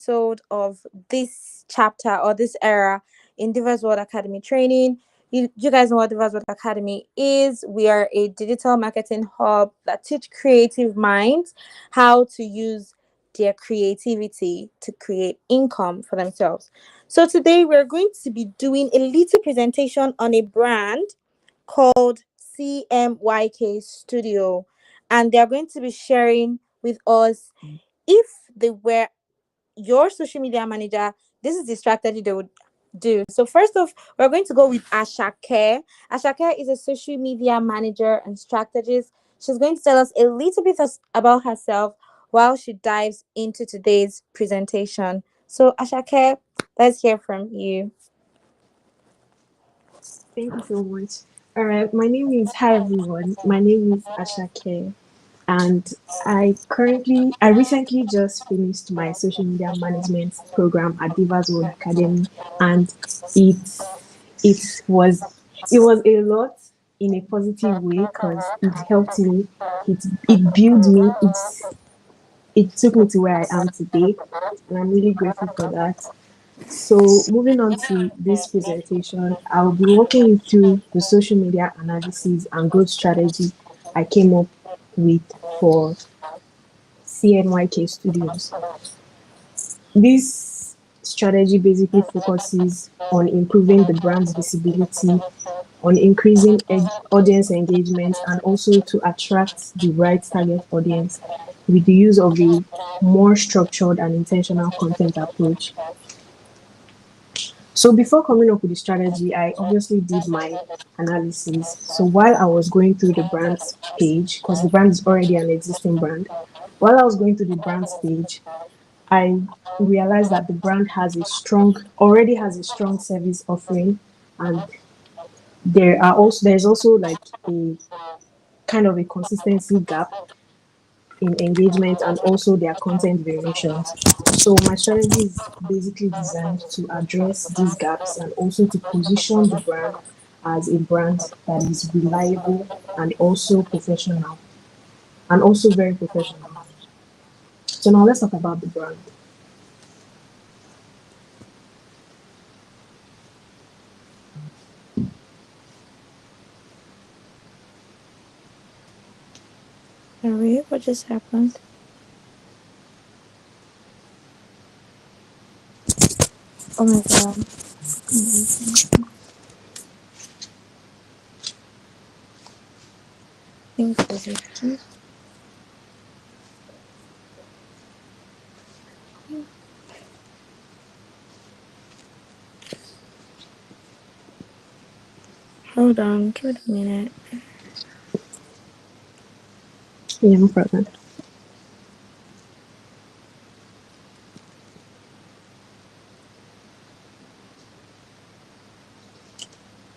episode of this chapter or this era in Divas World Academy training. You guys know what Divas World Academy is. We are a digital marketing hub that teach creative minds how to use their creativity to create income for themselves. So today we're going to be doing a little presentation on a brand called CMYK Studio, and they're going to be sharing with us if they were your social media manager, this is the strategy they would do. So first off, we're going to go with Ashake. Ashake is a social media manager and strategist. She's going to tell us a little bit about herself while she dives into today's presentation. So Ashake, let's hear from you. Thank you so much. All right, hi everyone. My name is Ashake, and I recently just finished my social media management program at Divas World Academy, and it it was it was a lot in a positive way because it helped me, it built me, it took me to where I am today, and I'm really grateful for that. So, moving on to this presentation, I'll be walking you through the social media analysis and growth strategy I came up with for CMYK Studios. This strategy basically focuses on improving the brand's visibility, on increasing audience engagement, and also to attract the right target audience with the use of a more structured and intentional content approach. So before coming up with the strategy, I obviously did my analysis. So while I was going through the brand's page, because the brand is already an existing brand, while I was going through the brand's page, I realized that the brand already has a strong service offering, and there's also like a kind of a consistency gap in engagement and also their content variations. So my strategy is basically designed to address these gaps and also to position the brand as a brand that is reliable and also professional and also very professional. So now let's talk about the brand. Sorry, what just happened? Oh my god. Think positive. Hold on, give it a minute. Yeah, no problem.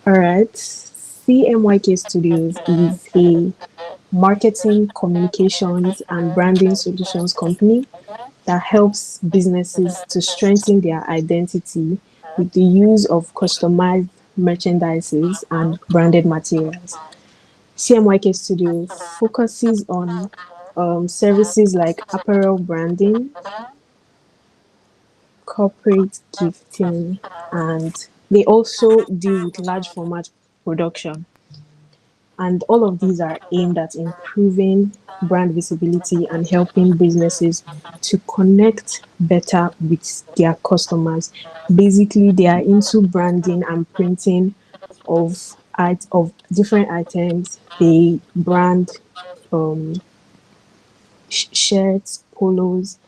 All right. CMYK Studios is a marketing, communications, and branding solutions company that helps businesses to strengthen their identity with the use of customized merchandises and branded materials. CMYK Studio focuses on services like apparel branding, corporate gifting, and they also deal with large format production. And all of these are aimed at improving brand visibility and helping businesses to connect better with their customers. Basically, they are into branding and printing of different items. They brand um, shirts, polos,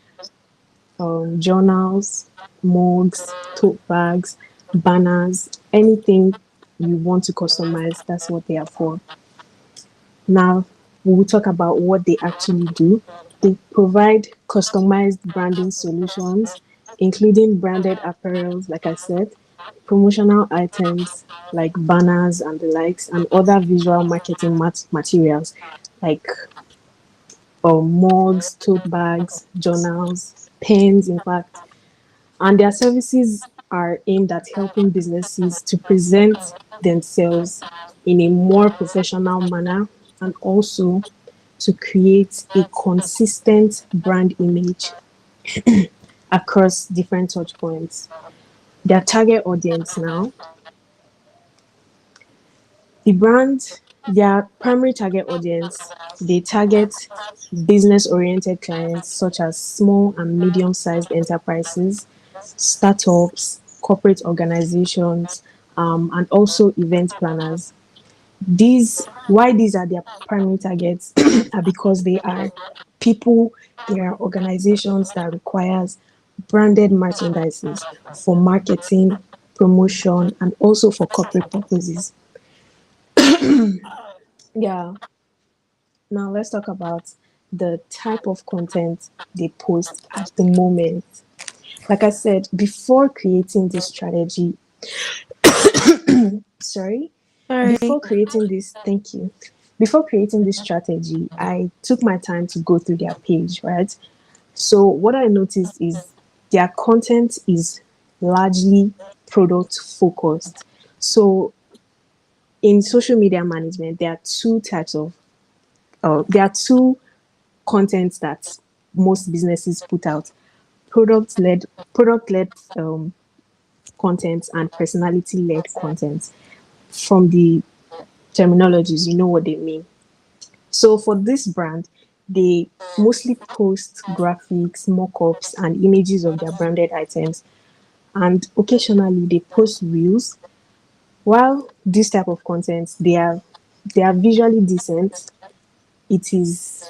journals, mugs, tote bags, banners, anything you want to customize. That's what they are for. Now, we will talk about what they actually do. They provide customized branding solutions, including branded apparels, like I said, promotional items like banners and the likes, and other visual marketing materials like mugs, tote bags, journals, pens, in fact. And their services are aimed at helping businesses to present themselves in a more professional manner and also to create a consistent brand image. across different touch points. Their target audience now, the brand, their primary target audience, they target business oriented clients such as small and medium sized enterprises, startups, corporate organizations, and also event planners. These, why these are their primary targets are because they are people, they are organizations that requires branded merchandises for marketing, promotion, and also for corporate purposes. Yeah. Now let's talk about the type of content they post at the moment. Like I said, before creating this strategy, sorry, Sorry. before creating this, thank you. Before creating this strategy, I took my time to go through their page, right? So what I noticed is their content is largely product focused. So in social media management, there are two types of there are two contents that most businesses put out: product led um, content and personality led content. From the terminologies, you know what they mean. So for this brand, they mostly post graphics, mock-ups, and images of their branded items, and occasionally they post reels. While this type of content, they are visually decent. It is,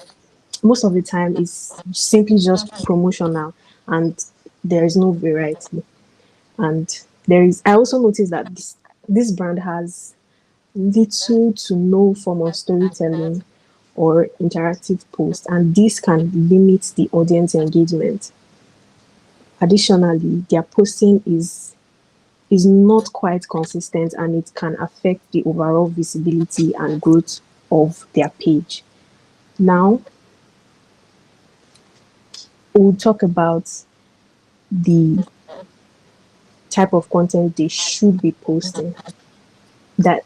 most of the time is simply just promotional, and there is no variety. And there is, I also noticed that this brand has little to no form of storytelling or interactive post, and this can limit the audience engagement. Additionally, their posting is not quite consistent, and it can affect the overall visibility and growth of their page. Now, we'll talk about the type of content they should be posting that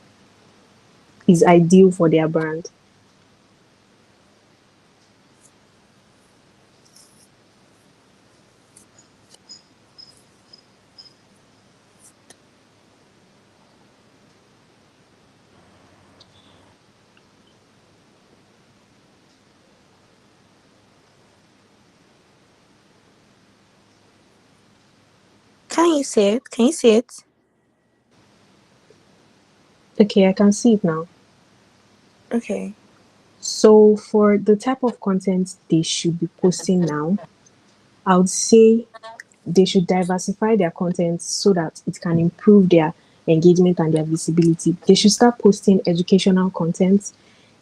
is ideal for their brand. Can you see it? Can you see it? Okay, I can see it now. Okay. So, for the type of content they should be posting now, I would say they should diversify their content so that it can improve their engagement and their visibility. They should start posting educational content.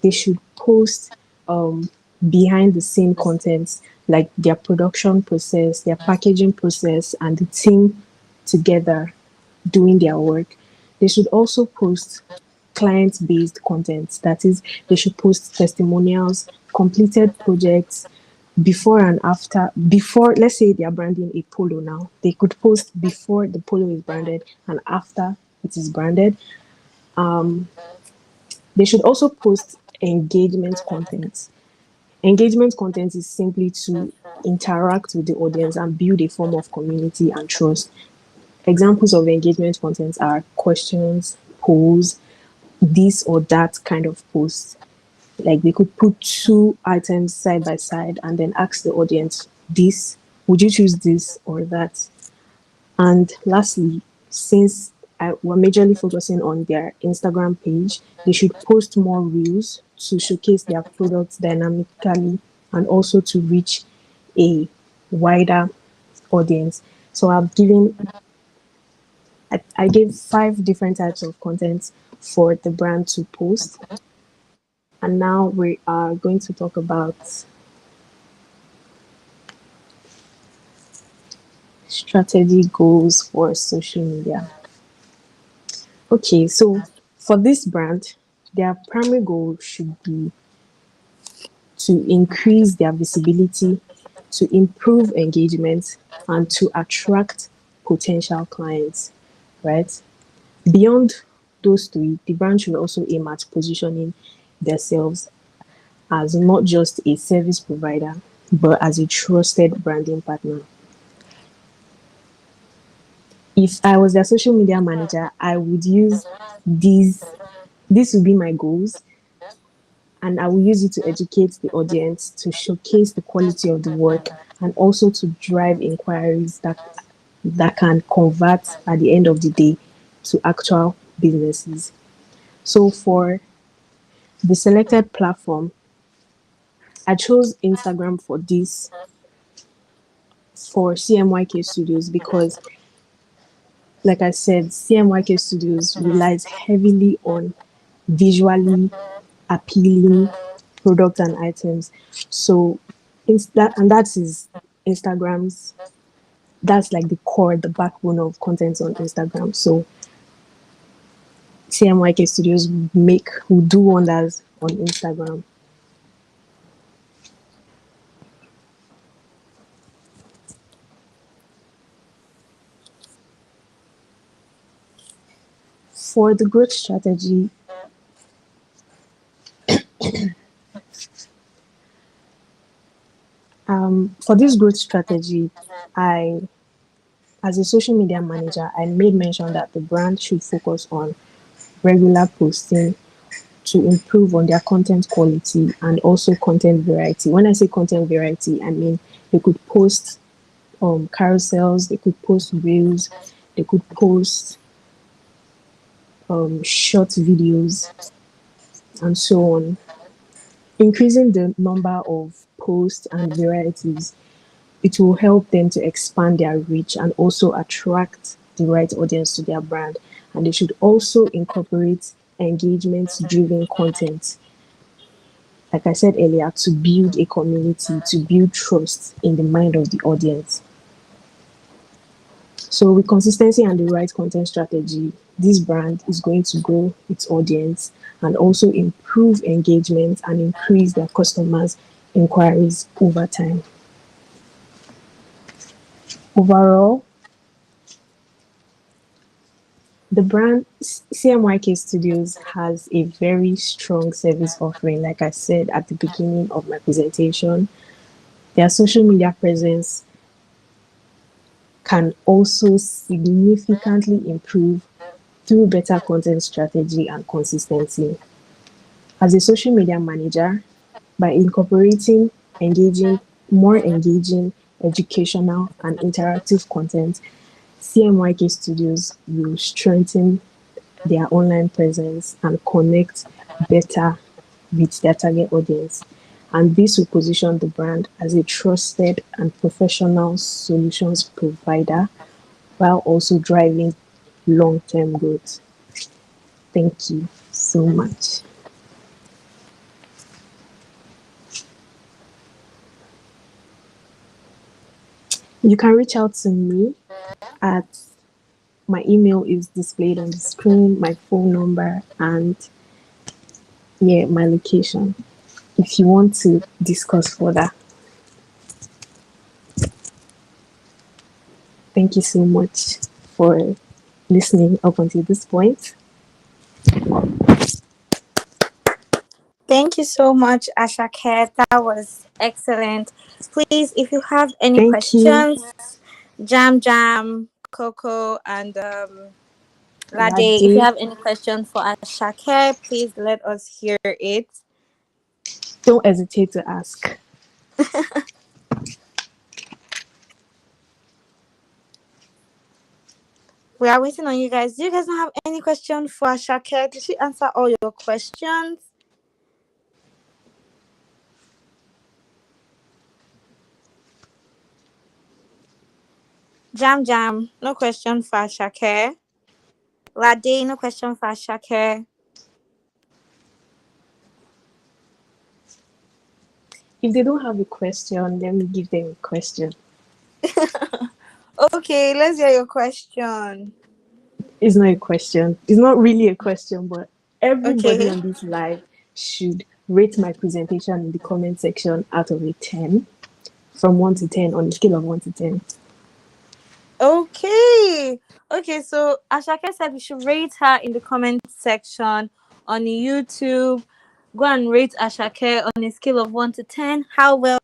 They should post um, behind the scene content, like their production process, their packaging process, and the team together doing their work. They should also post client based content. That is, they should post testimonials, completed projects, before and after. Before, let's say they are branding a polo now, they could post before the polo is branded and after it is branded. They should also post engagement content. Engagement content is simply to interact with the audience and build a form of community and trust. Examples of engagement content are questions, polls, this or that kind of posts. Like they could put two items side by side and then ask the audience, this, would you choose this or that? And lastly, since we're majorly focusing on their Instagram page, they should post more reels to showcase their products dynamically and also to reach a wider audience. So I gave five different types of content for the brand to post. And now we are going to talk about strategy goals for social media. Okay, so for this brand, their primary goal should be to increase their visibility, to improve engagement, and to attract potential clients, right? Beyond those three, the brand should also aim at positioning themselves as not just a service provider, but as a trusted branding partner. If I was their social media manager, I would use these, this would be my goals, and I will use it to educate the audience, to showcase the quality of the work, and also to drive inquiries that can convert at the end of the day to actual businesses. So for the selected platform, I chose Instagram for this, for CMYK Studios, because like I said, CMYK Studios relies heavily on visually appealing products and items. So that, and that is Instagram's, that's like the core, the backbone of content on Instagram. So CMYK Studios will do wonders on Instagram. For the growth strategy, for this growth strategy, I, as a social media manager, I made mention that the brand should focus on regular posting to improve on their content quality and also content variety. When I say content variety, I mean they could post carousels, they could post reels, they could post short videos, and so on. Increasing the number of posts and varieties, it will help them to expand their reach and also attract the right audience to their brand. And they should also incorporate engagement driven content, like I said earlier, to build a community, to build trust in the mind of the audience. So, with consistency and the right content strategy, this brand is going to grow its audience and also improve engagement and increase their customers' inquiries over time. Overall, the brand CMYK Studios has a very strong service offering, like I said at the beginning of my presentation. Their social media presence can also significantly improve through better content strategy and consistency. As a social media manager, by incorporating more engaging, educational, and interactive content, CMYK Studios will strengthen their online presence and connect better with their target audience. And this will position the brand as a trusted and professional solutions provider while also driving long term growth. Thank you so much. You can reach out to me at, my email is displayed on the screen, my phone number, and yeah, my location if you want to discuss further. Thank you so much for listening up until this point. Thank you so much, Ashake. That was excellent. Please, if you have any Thank you, questions, Jam Jam, Coco, and Lade, if you Lade. have any questions for Ashake, please let us hear it. Don't hesitate to ask. We are waiting on you guys. Do you guys not have any question for Ashake? Did she answer all your questions? Jam Jam, no question for Ashake. Lade, no question for Ashake. If they don't have a question, let me give them a question. Okay, let's hear your question. It's not a question. It's not really a question, but everybody Okay. on this live should rate my presentation in the comment section out of a 10, from 1 to 10, on a scale of 1 to 10. Okay. Okay, so Ashake said we should rate her in the comment section on YouTube. Go and rate Ashake on a scale of 1 to 10. How well?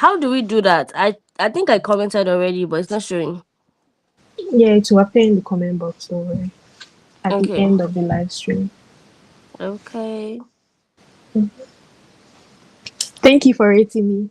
How do we do that? I think I commented already, but it's not showing. Yeah, it will appear in the comment box, don't worry, at the Okay. end of the live stream. Okay. Thank you for rating me.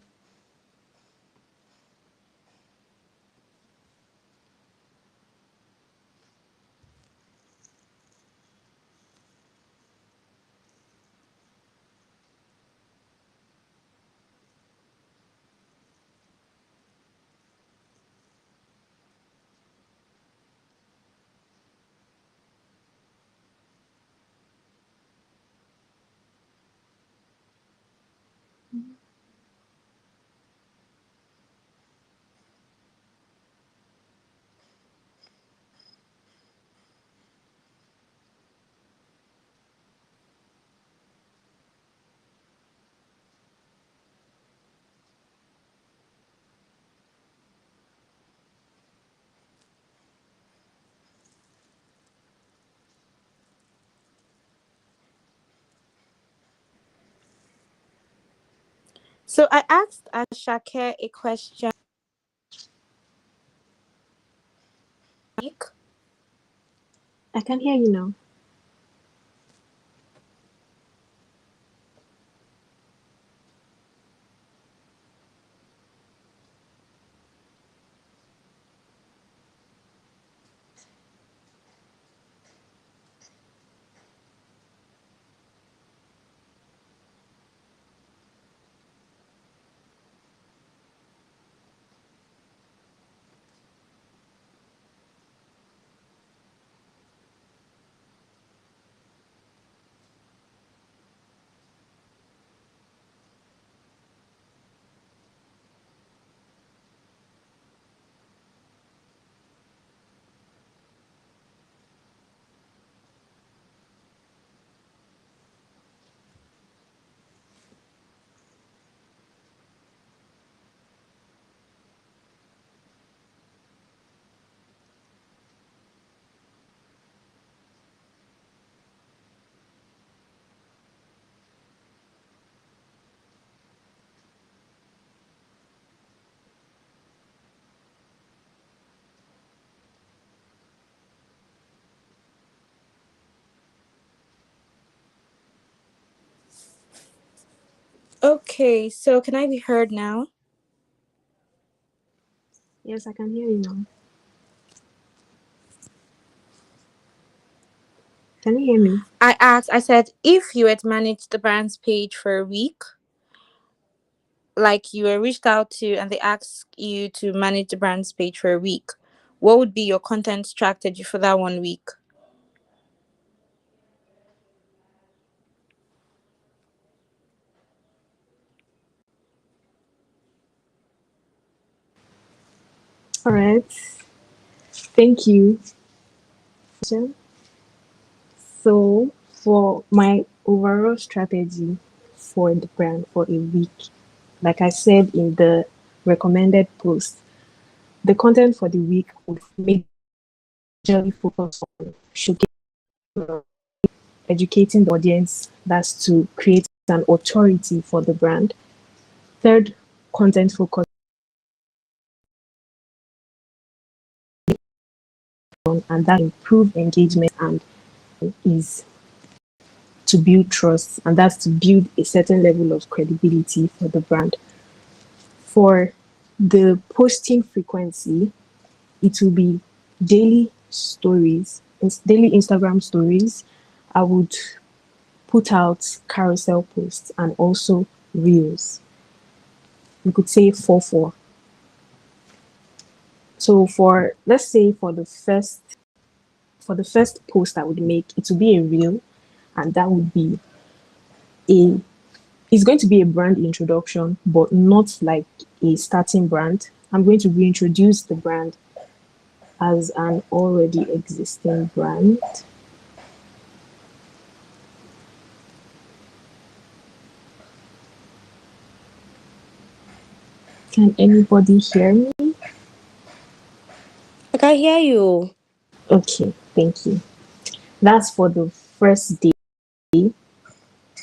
So I asked Ashake a question. I can hear you now. Okay, so can I be heard now? Yes, I can hear you now. Can you hear me? I said, if you had managed the brand's page for a week, like you were reached out to and they asked you to manage the brand's page for a week, what would be your content strategy for that 1 week? All right. Thank you. So, for my overall strategy for the brand for a week, like I said in the recommended post, the content for the week would majorly focus on showcasing, educating the audience. That's to create an authority for the brand. Third, content focus on, and that improve engagement and is to build trust, and that's to build a certain level of credibility for the brand. For the posting frequency, it will be daily stories, daily Instagram stories. I would put out carousel posts and also reels. You could say 4 4. So for, let's say, for the first post I would make, it would be a reel, and that would be a it's going to be a brand introduction, but not like a starting brand. I'm going to reintroduce the brand as an already existing brand. Can anybody hear me? I can hear you. Okay, thank you. That's for the first day.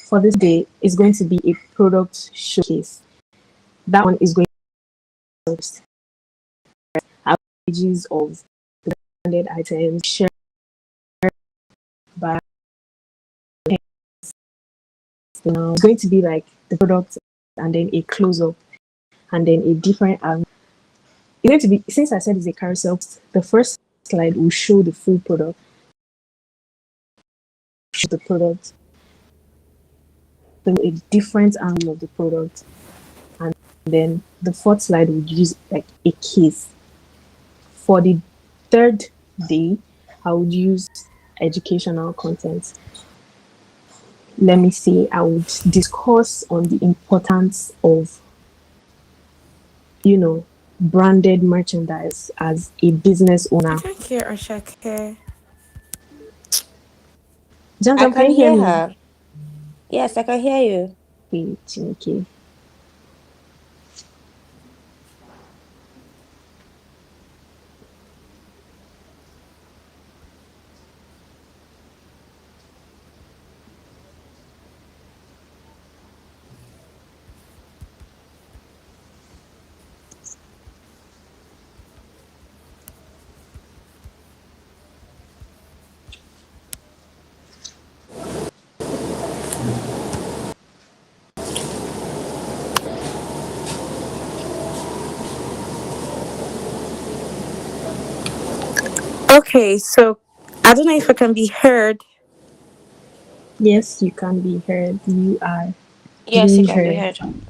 For this day, is going to be a product showcase. That one is going pages of the branded items, share by now. It's going to be like the product and then a close up and then a different it's going to be, since I said it's a carousel, the first slide will show the full product, show the product, so a different angle of the product, and then the fourth slide would use like a case. For the third day, I would use educational content. Let me say, I would discuss on the importance of, you know, branded merchandise as a business I owner. can't hear Ashake. I Jantam, can can you hear hear me? her. Yes, I can hear you. Okay, Chineke. Okay, so I don't know if I can be heard. Yes, you can be heard. You are Yes, you being can be heard. heard.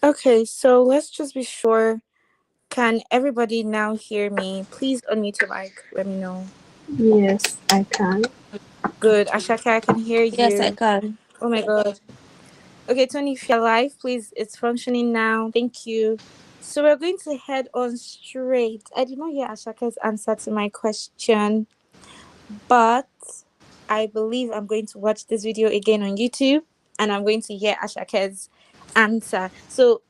Okay, so let's just be sure. Can everybody now hear me? Please unmute your mic. Let me know. Yes, I can. Good. Ashake, I can hear Yes, I you. can. Oh my god. Okay, Tony, if you're live, please, it's functioning now. Thank you. So we're going to head on straight. I did not hear Ashake's answer to my question, but I believe I'm going to watch this video again on YouTube and I'm going to hear Ashake's answer. So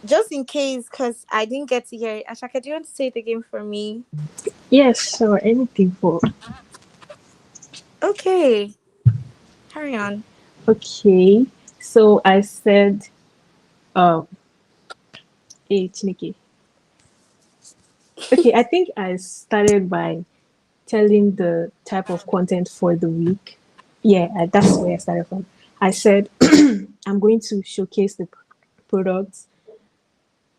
just in case, because I didn't get to hear it, Ashake, do you want to say it again for me? Yes, sure. Anything for. Okay, carry on. Okay. So I said, um, hey, Chineke. Okay, I think I started by telling the type of content for the week. Yeah, that's where I started from. I said, I'm going to showcase the products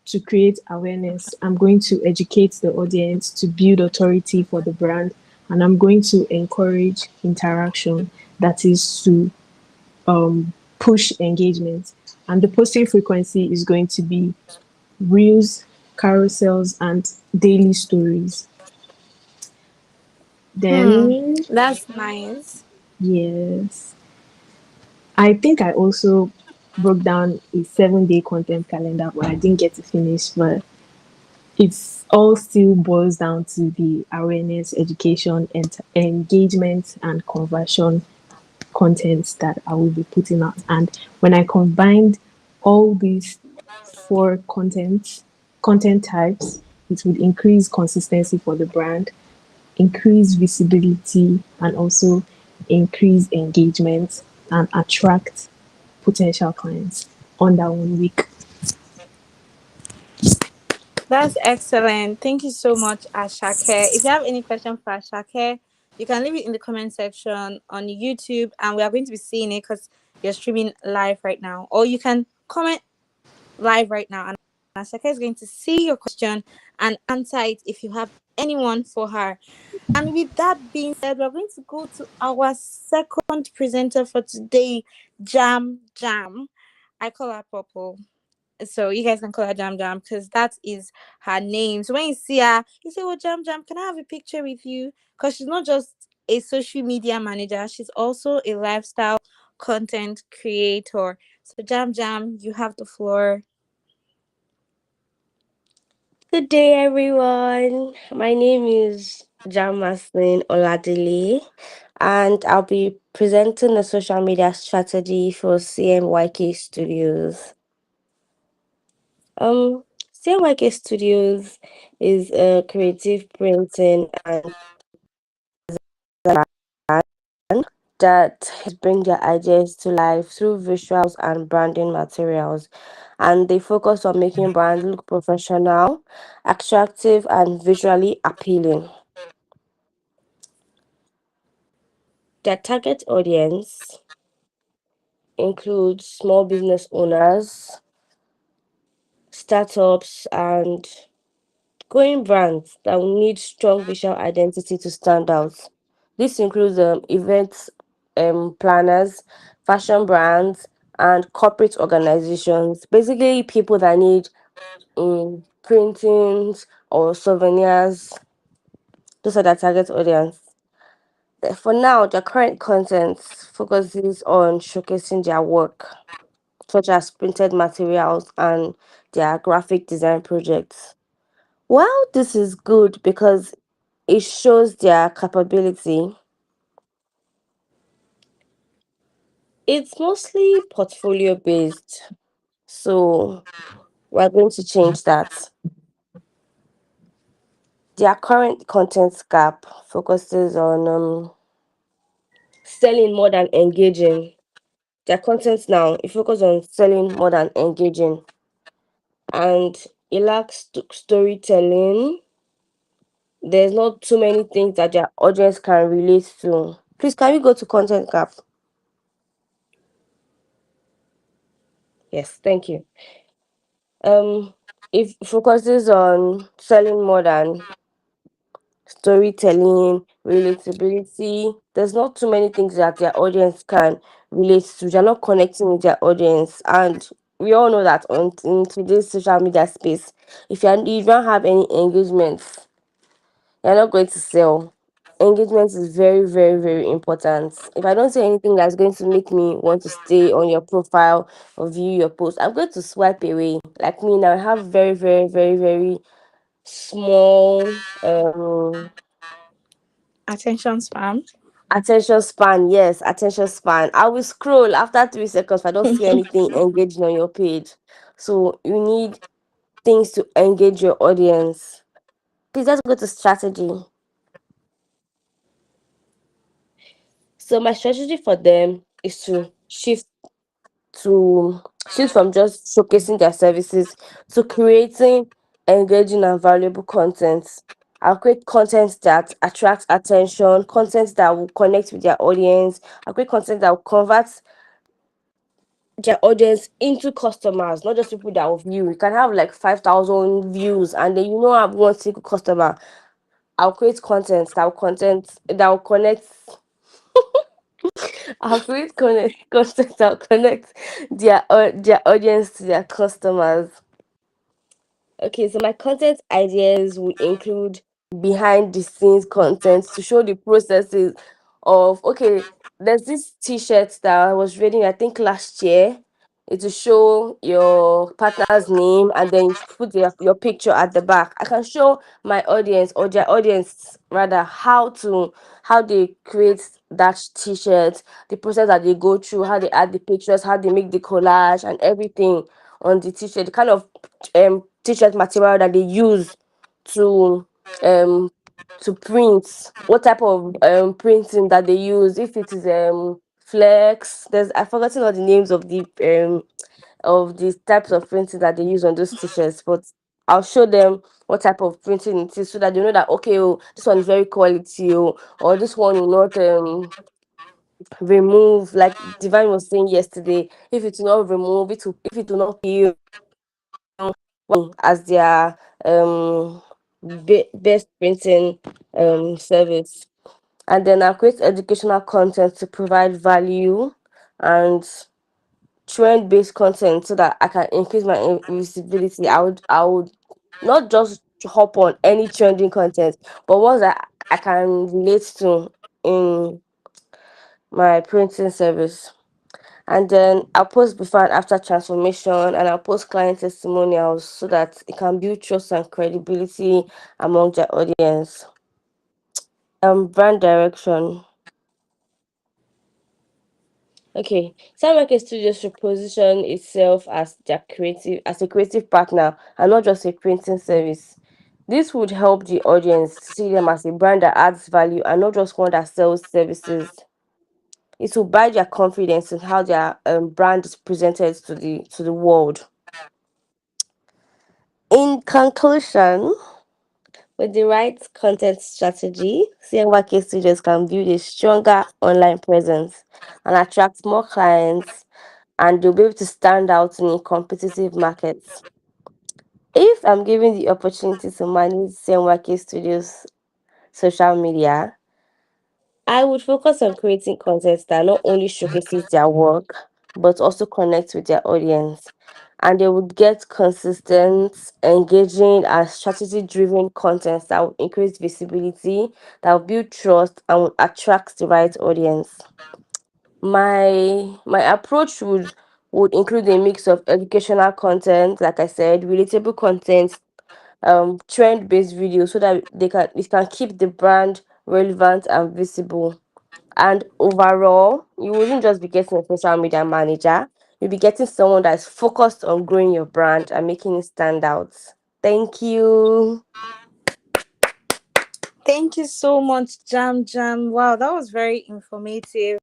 to create awareness. I'm going to educate the audience to build authority for the brand. And I'm going to encourage interaction, that is to push engagement. And the posting frequency is going to be reels, carousels, and daily stories. Hmm. Then, That's nice. yes, I think I also broke down a 7 day content calendar, but I didn't get to finish. But it's all still boils down to the awareness, education, and engagement and conversion content that I will be putting out. And when I combined all these four content types, it would increase consistency for the brand, increase visibility, and also increase engagement and attract potential clients on that 1 week. That's excellent. Thank you so much, Ashake. If you have any question for Ashake, you can leave it in the comment section on YouTube, and we are going to be seeing it because you're streaming live right now. Or you can comment live right now, and Ashake is going to see your question and answer it if you have anyone for her. And with that being said, we're going to go to our second presenter for today, Jam Jam. I call her Purple, so you guys can call her Jam Jam because that is her name. So when you see her, you say, "Oh, Jam Jam, can I have a picture with you?" Because she's not just a social media manager; she's also a lifestyle content creator. So Jam Jam, you have the floor. Good day, everyone. My name is Jamaslin Oladile, and I'll be presenting the social media strategy for CMYK Studios. CMYK Studios is a creative printing and that bring their ideas to life through visuals and branding materials. And they focus on making brands look professional, attractive, and visually appealing. Their target audience includes small business owners, startups, and growing brands that will need strong visual identity to stand out. This includes events planners, fashion brands, and corporate organizations. Basically, people that need printings or souvenirs. Those are their target audience. For now, their current content focuses on showcasing their work, such as printed materials and their graphic design projects. While this is good because it shows their capability, it's mostly portfolio based. So we're going to change that. Their current content gap focuses on selling more than engaging. Their content now, it focuses on selling more than engaging. And it lacks storytelling. There's not too many things that their audience can relate to. Please, can we go to content gap? Yes, thank you. Um, it focuses on selling more than storytelling, relatability. There's not too many things that their audience can relate to. They're not connecting with their audience, and we all know that on in today's social media space, if you don't have any engagements, you're not going to sell. Engagement is very, very, very important. If I don't say anything that's going to make me want to stay on your profile or view your post, I'm going to swipe away. Like me now, I have very, very, very, very small Attention spam. attention span. Yes, attention span. I will scroll after 3 seconds if I don't see anything engaging on your page. So you need things to engage your audience. Please let's go to strategy. So my strategy for them is to shift from just showcasing their services to creating engaging and valuable content. I'll create content that attracts attention, content that will connect with their audience. I'll create content that will convert their audience into customers, not just people that will view. You can have like 5,000 views and then you know have one single customer. I'll create content that will connect. I'll create content that will connect their audience to their customers. Okay, so my content ideas would include behind the scenes content to show the processes of, okay, there's this t-shirt that I was reading, I think last year. It will show your partner's name and then you put your picture at the back. I can show my audience or their audience rather how they create that t-shirt, the process that they go through, how they add the pictures, how they make the collage and everything on the t-shirt, the kind of t-shirt material that they use to um print, what type of printing that they use, if it is flex, there's I've forgotten all the names of the types of printing that they use on those t-shirts, but I'll show them what type of printing it is so that they know that, okay, oh, this one is very quality, oh, or this one will not remove, like Divine was saying yesterday, if it will not remove, it will, if it will not peel as their best printing service. And then I'll create educational content to provide value and trend based content so that I can increase my visibility. I would not just hop on any trending content, but ones that I can relate to in my printing service. And then I'll post before and after transformation, and I'll post client testimonials so that it can build trust and credibility among their audience. Brand direction. Okay, CMYK Studios should position itself as a creative partner and not just a printing service. This would help the audience see them as a brand that adds value and not just one that sells services. It will build their confidence in how their brand is presented to the world. In conclusion, with the right content strategy, CMYK Studios can build a stronger online presence and attract more clients, and they'll be able to stand out in a competitive market. If I'm given the opportunity to manage CMYK Studios social media, I would focus on creating content that not only showcases their work, but also connects with their audience. And they would get consistent, engaging, and strategy driven content that will increase visibility, that will build trust, and will attract the right audience. My approach would include a mix of educational content, like I said, relatable content, trend based videos so that it can keep the brand relevant and visible. And overall, you wouldn't just be getting a social media manager, you'll be getting someone that's focused on growing your brand and making it stand out. Thank you. Thank you so much, Jam Jam. Wow, that was very informative.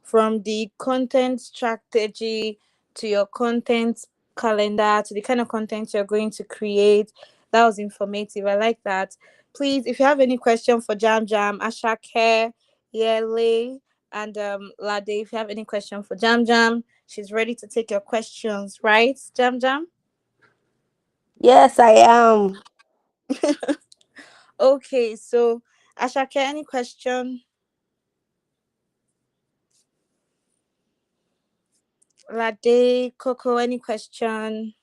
From the content strategy to your content calendar to the kind of content you're going to create. That was informative. I like that. Please, if you have any question for Jam Jam, Ashake, Yele, and Lade, if you have any question for Jam Jam, she's ready to take your questions, right, Jam Jam? Yes, I am. Okay, so Ashake, any question? Lade, Coco, any question?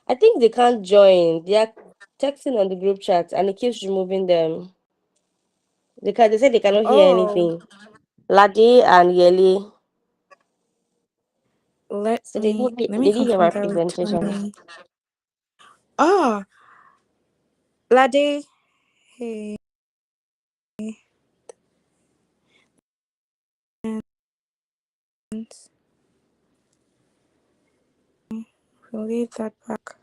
I think they can't join. They are texting on the group chat and it keeps removing them. They say they cannot hear Oh, anything. Ladi and Yeli. let So me let me they didn't hear confirm my that with presentation. Tony. Ah, Lade. Hey, we'll leave that back.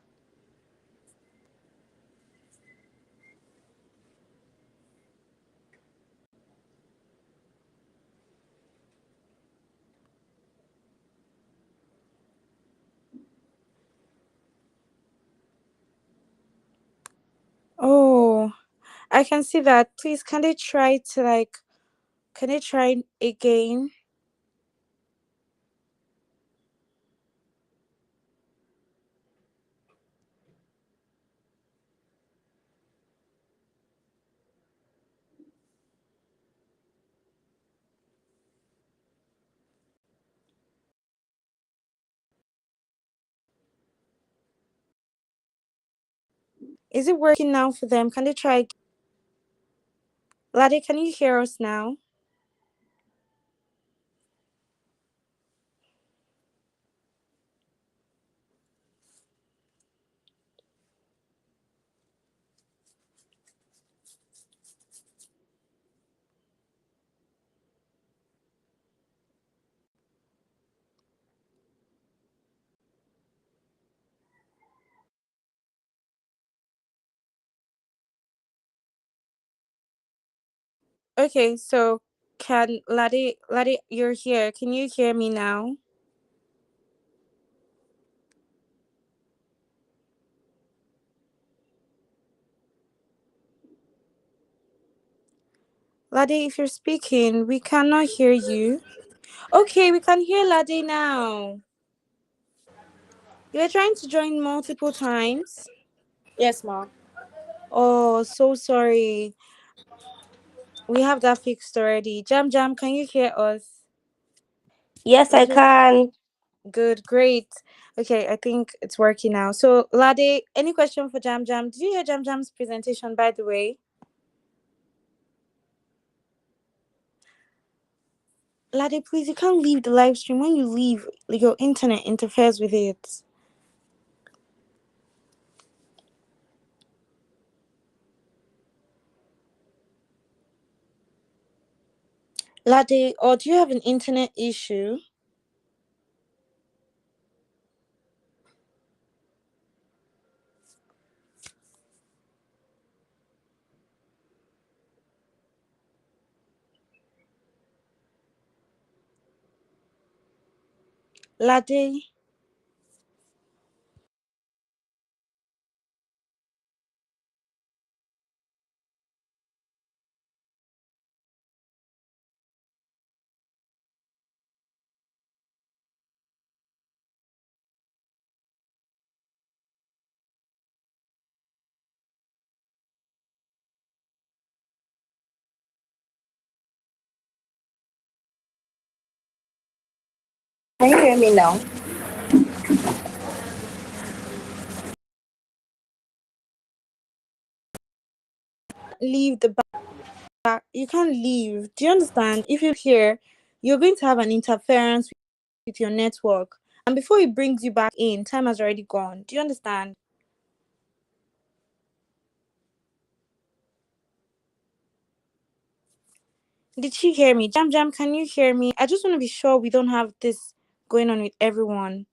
I can see that. Please, can they try to like? Can they try again? Is it working now for them? Can they try? Lade, can you hear us now? Okay, so can Lade, you're here. Can you hear me now? Lade, if you're speaking, we cannot hear you. Okay, we can hear Lade now. You were trying to join multiple times. Yes, ma'am. Oh, so sorry. We have that fixed already. Jam Jam, can you hear us? Yes, I Is your can. good, great. Okay, I think it's working now. So Lade, any question for Jam Jam? Did you hear Jam Jam's presentation, by the way? Lade, please, you can't leave the live stream. When you leave, like, your internet interferes with it. Lade, or do you have an internet issue? Lade? Can you hear me now? Leave the back. You can't leave. Do you understand? If you here, you're going to have an interference with your network. And before it brings you back in, time has already gone. Do you understand? Did she hear me? Jam Jam, can you hear me? I just want to be sure we don't have this going on with everyone.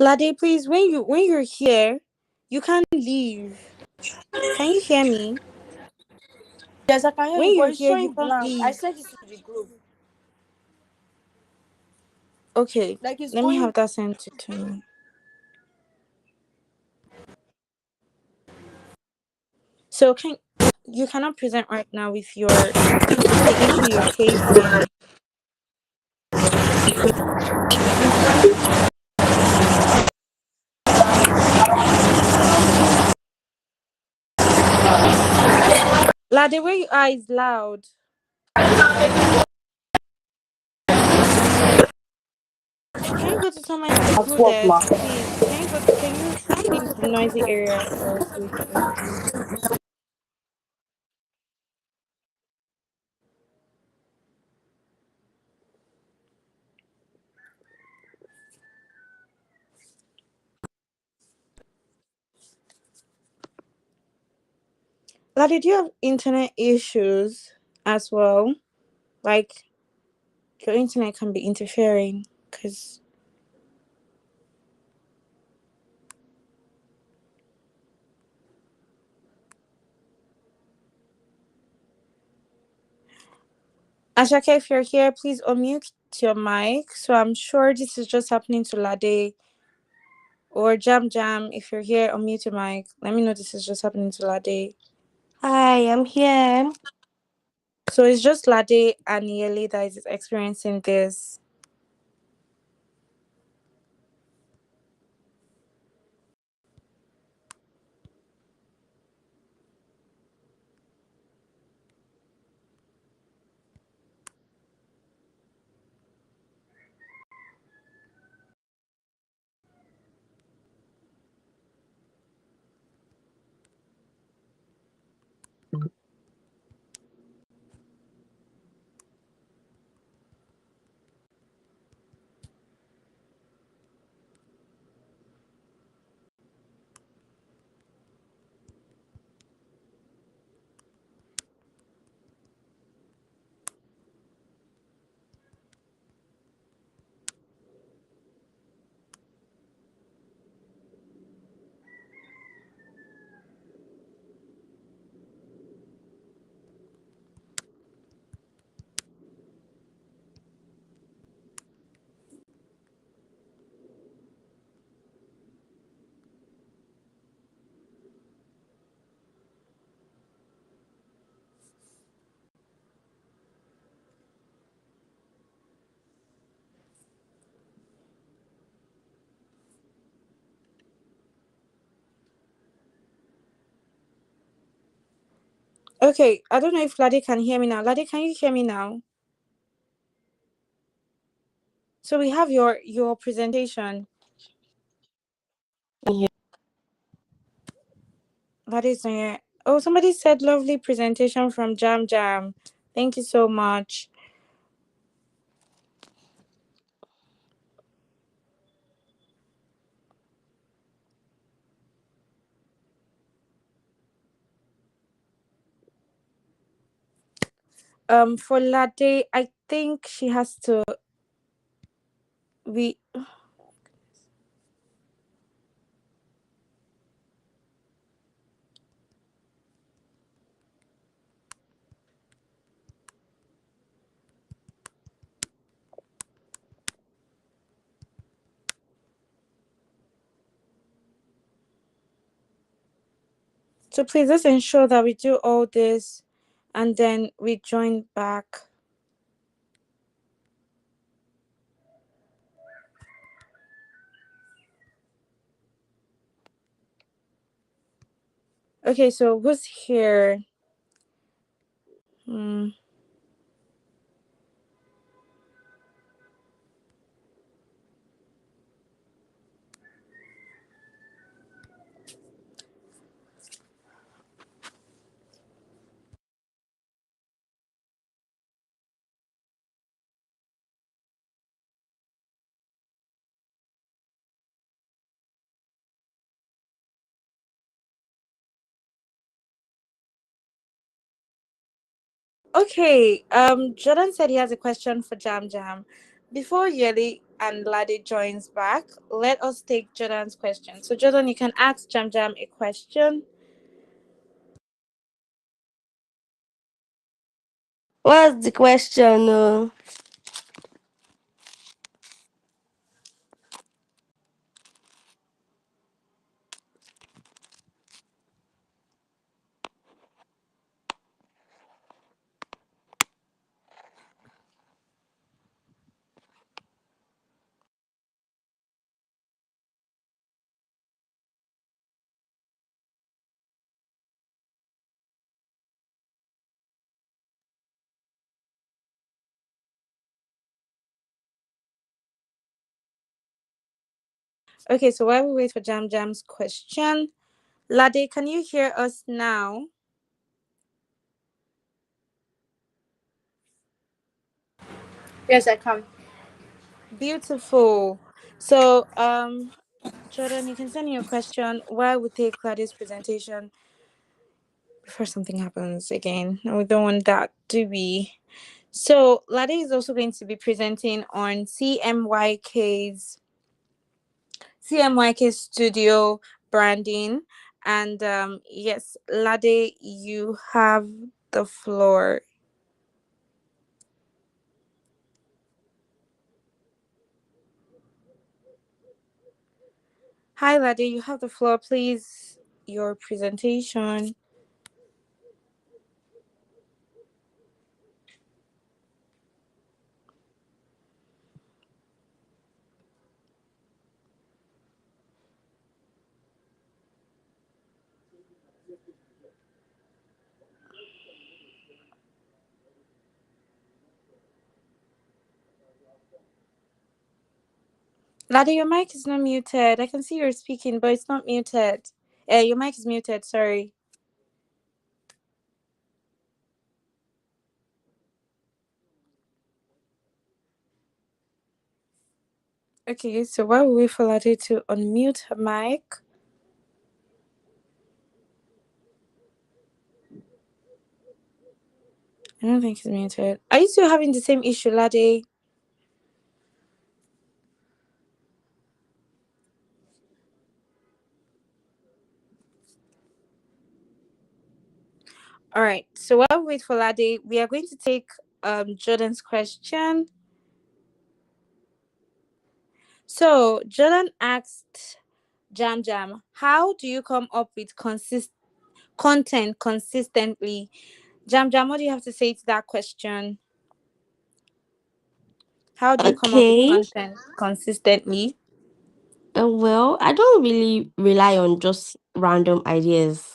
Lade, please, when you're here, you can't leave. Can you hear me? Yes, I can hear you, When you're but it's here, you showing can't blank. I leave. sent it to the group. Okay, Like it's let me going. have that sent to me. So can you cannot present right now with the issue you're facing. The way you are is loud. Can you go to somewhere At work, secluded, ma. please? Can you leave the noisy area for us so we can hear you? Did you have internet issues as well? Like your internet can be interfering because Ashake, if you're here, please unmute your mic. So I'm sure this is just happening to Lade or Jam Jam. If you're here, unmute your mic. Let me know this is just happening to Lade. Hi, I'm here. So it's just Lade and Yeli that is experiencing this. Okay, I don't know if Lade can hear me now. Lade, can you hear me now? So we have your presentation. Yeah. Lade's not here. Oh, somebody said lovely presentation from Jam Jam. Thank you so much. For Lade, I think she has to we so please let's ensure that we do all this and then we join back. Okay, so who's here? Hmm. Okay, Jordan said he has a question for Jam Jam. Before Yeli and Lade joins back, let us take Jordan's question. So Jordan, you can ask Jam Jam a question. What's the question? Okay, so while we wait for Jam Jam's question, Lade, can you hear us now? Yes, I can. Beautiful. So, Jordan, you can send me your question while we take Lade's presentation before something happens again. And we don't want that, do we? So, Lade is also going to be presenting on CMYK Studio branding. And yes, Lade, you have the floor. Hi, Lade, you have the floor. Please, your presentation. Lade, your mic is not muted. I can see you're speaking, but it's not muted. Your mic is muted. Sorry. Okay, so while we wait for Lade to unmute her mic, I don't think it's muted. Are you still having the same issue, Lade? All right. So while we wait for Lade, we are going to take Jordan's question. So Jordan asked Jam Jam, how do you come up with content consistently? Jam Jam, what do you have to say to that question? How do you come up with Okay. content consistently? Well, I don't really rely on just random ideas.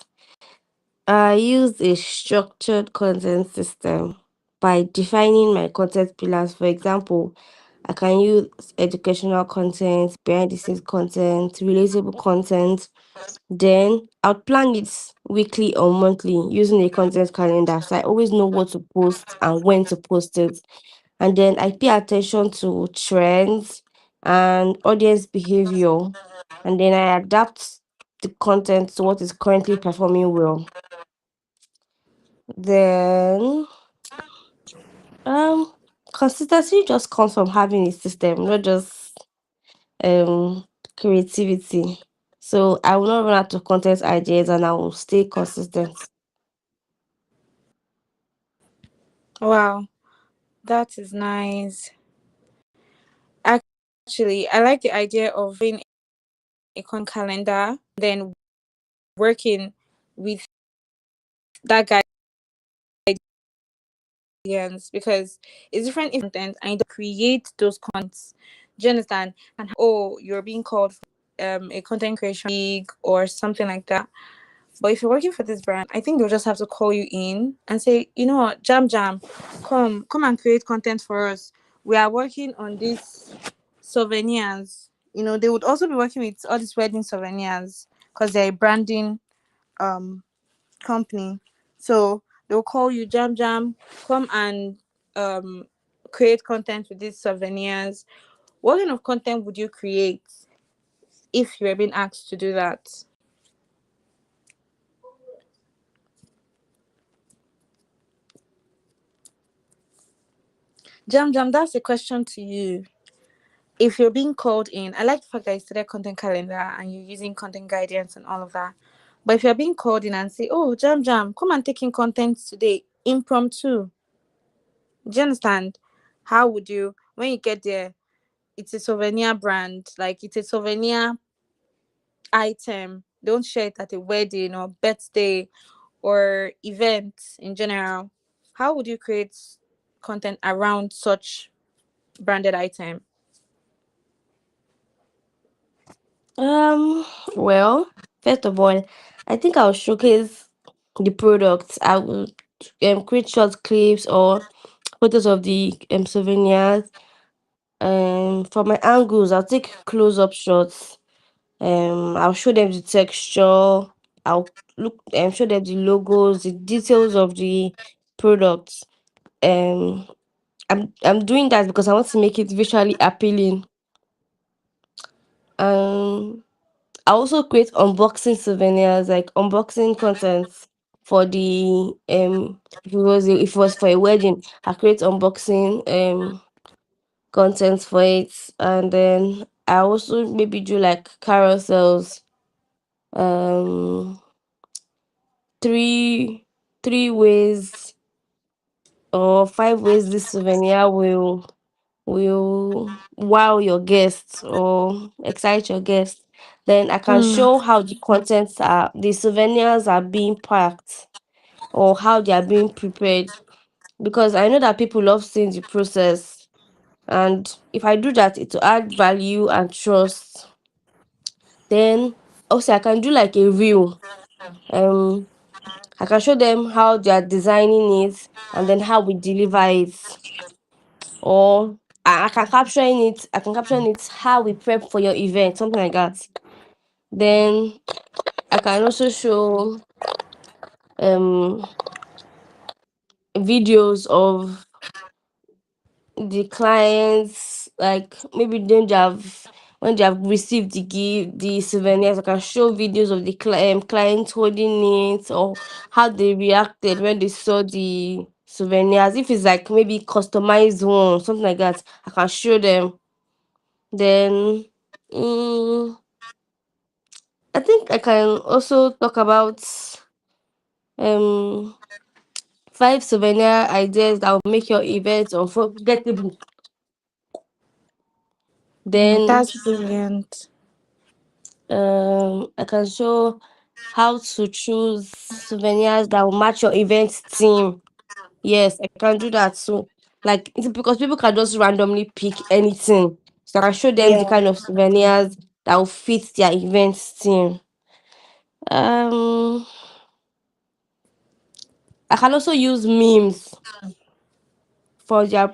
I use a structured content system by defining my content pillars. For example, I can use educational content, behind the scenes content, relatable content. Then I'll plan it weekly or monthly using a content calendar. So I always know what to post and when to post it. And then I pay attention to trends and audience behavior. And then I adapt the content to what is currently performing well. Then um consistency just comes from having a system, not just um creativity. So I will not run out of content ideas and I will stay consistent. Wow, that is nice. Actually, I like the idea of being a calendar, then working with that guidance because it's different if content and you create those contents. Do you understand? And oh, you're being called for a content creation league or something like that. But if you're working for this brand, I think they'll just have to call you in and say, you know what, Jam Jam, come and create content for us. We are working on these souvenirs. You know, they would also be working with all these wedding souvenirs because they're a branding um company. So they'll call you, Jam Jam, come and um create content with these souvenirs. What kind of content would you create if you were being asked to do that? Jam Jam, that's a question to you. If you're being called in, I like the fact that you started content calendar and you're using content guidance and all of that. But if you're being called in and say, oh, Jam Jam, come and take in content today, impromptu. Do you understand? How would you, when you get there, it's a souvenir brand, like it's a souvenir item. Don't share it at a wedding or birthday or event in general. How would you create content around such branded item? Um, well, first of all, I think I'll showcase the products. I will create short clips or photos of the souvenirs. For my angles, I'll take close up shots. I'll show them the texture. I'll look and show them the logos, the details of the products. Um, I'm doing that because I want to make it visually appealing. Um, I also create unboxing souvenirs, like unboxing contents for the if it was for a wedding, I create unboxing content for it, and then I also maybe do like carousels, um three three ways or 5 ways this souvenir will wow your guests or excite your guests. Then I can Mm. show how the souvenirs are being packed or how they are being prepared, because I know that people love seeing the process. And if I do that, it will add value and trust. Then also I can do like a reel. Um, I can show them how they are designing it and then how we deliver it. Or I can caption it. I can caption it how we prep for your event, something like that. Then I can also show um videos of the clients, like maybe when they have received the souvenirs. I can show videos of the clients holding it or how they reacted when they saw the souvenirs. If it's like maybe customized one, something like that, I can show them. Then mm, I think I can also talk about um 5 souvenir ideas that will make your event unforgettable. Then That's brilliant. I can show how to choose souvenirs that will match your event theme. Yes, I can do that too. Like it's because people can just randomly pick anything. So I can show them the Yeah. kind of souvenirs that will fit their event theme. Um I can also use memes for their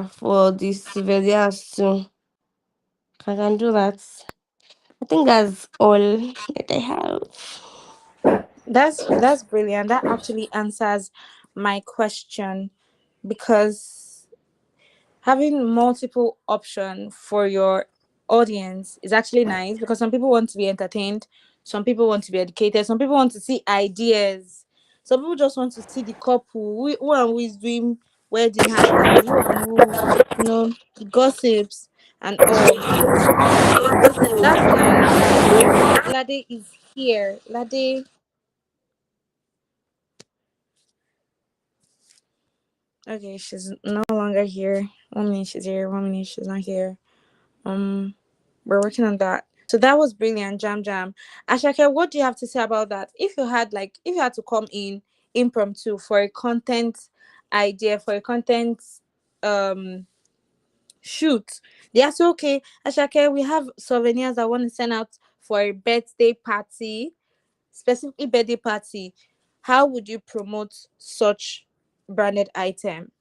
for the souvenirs too. I can do that. I think that's all that I have. That's brilliant. That actually answers my question, because having multiple option for your audience is actually nice, because some people want to be entertained, some people want to be educated, some people want to see ideas, some people just want to see the couple who is doing wedding halftime, who and who, you know, gossips and all. So that's nice. Okay, Lade is here. Lade, okay, she's no longer here. 1 minute she's here, 1 minute she's not here. um we're working on that. So that was brilliant, Jam Jam. Ashake, what do you have to say about that? If you had to come in impromptu for a content idea, for a content um shoot, they ask you, okay, Ashake, we have souvenirs I want to send out for a birthday party, specifically birthday party. How would you promote such branded item?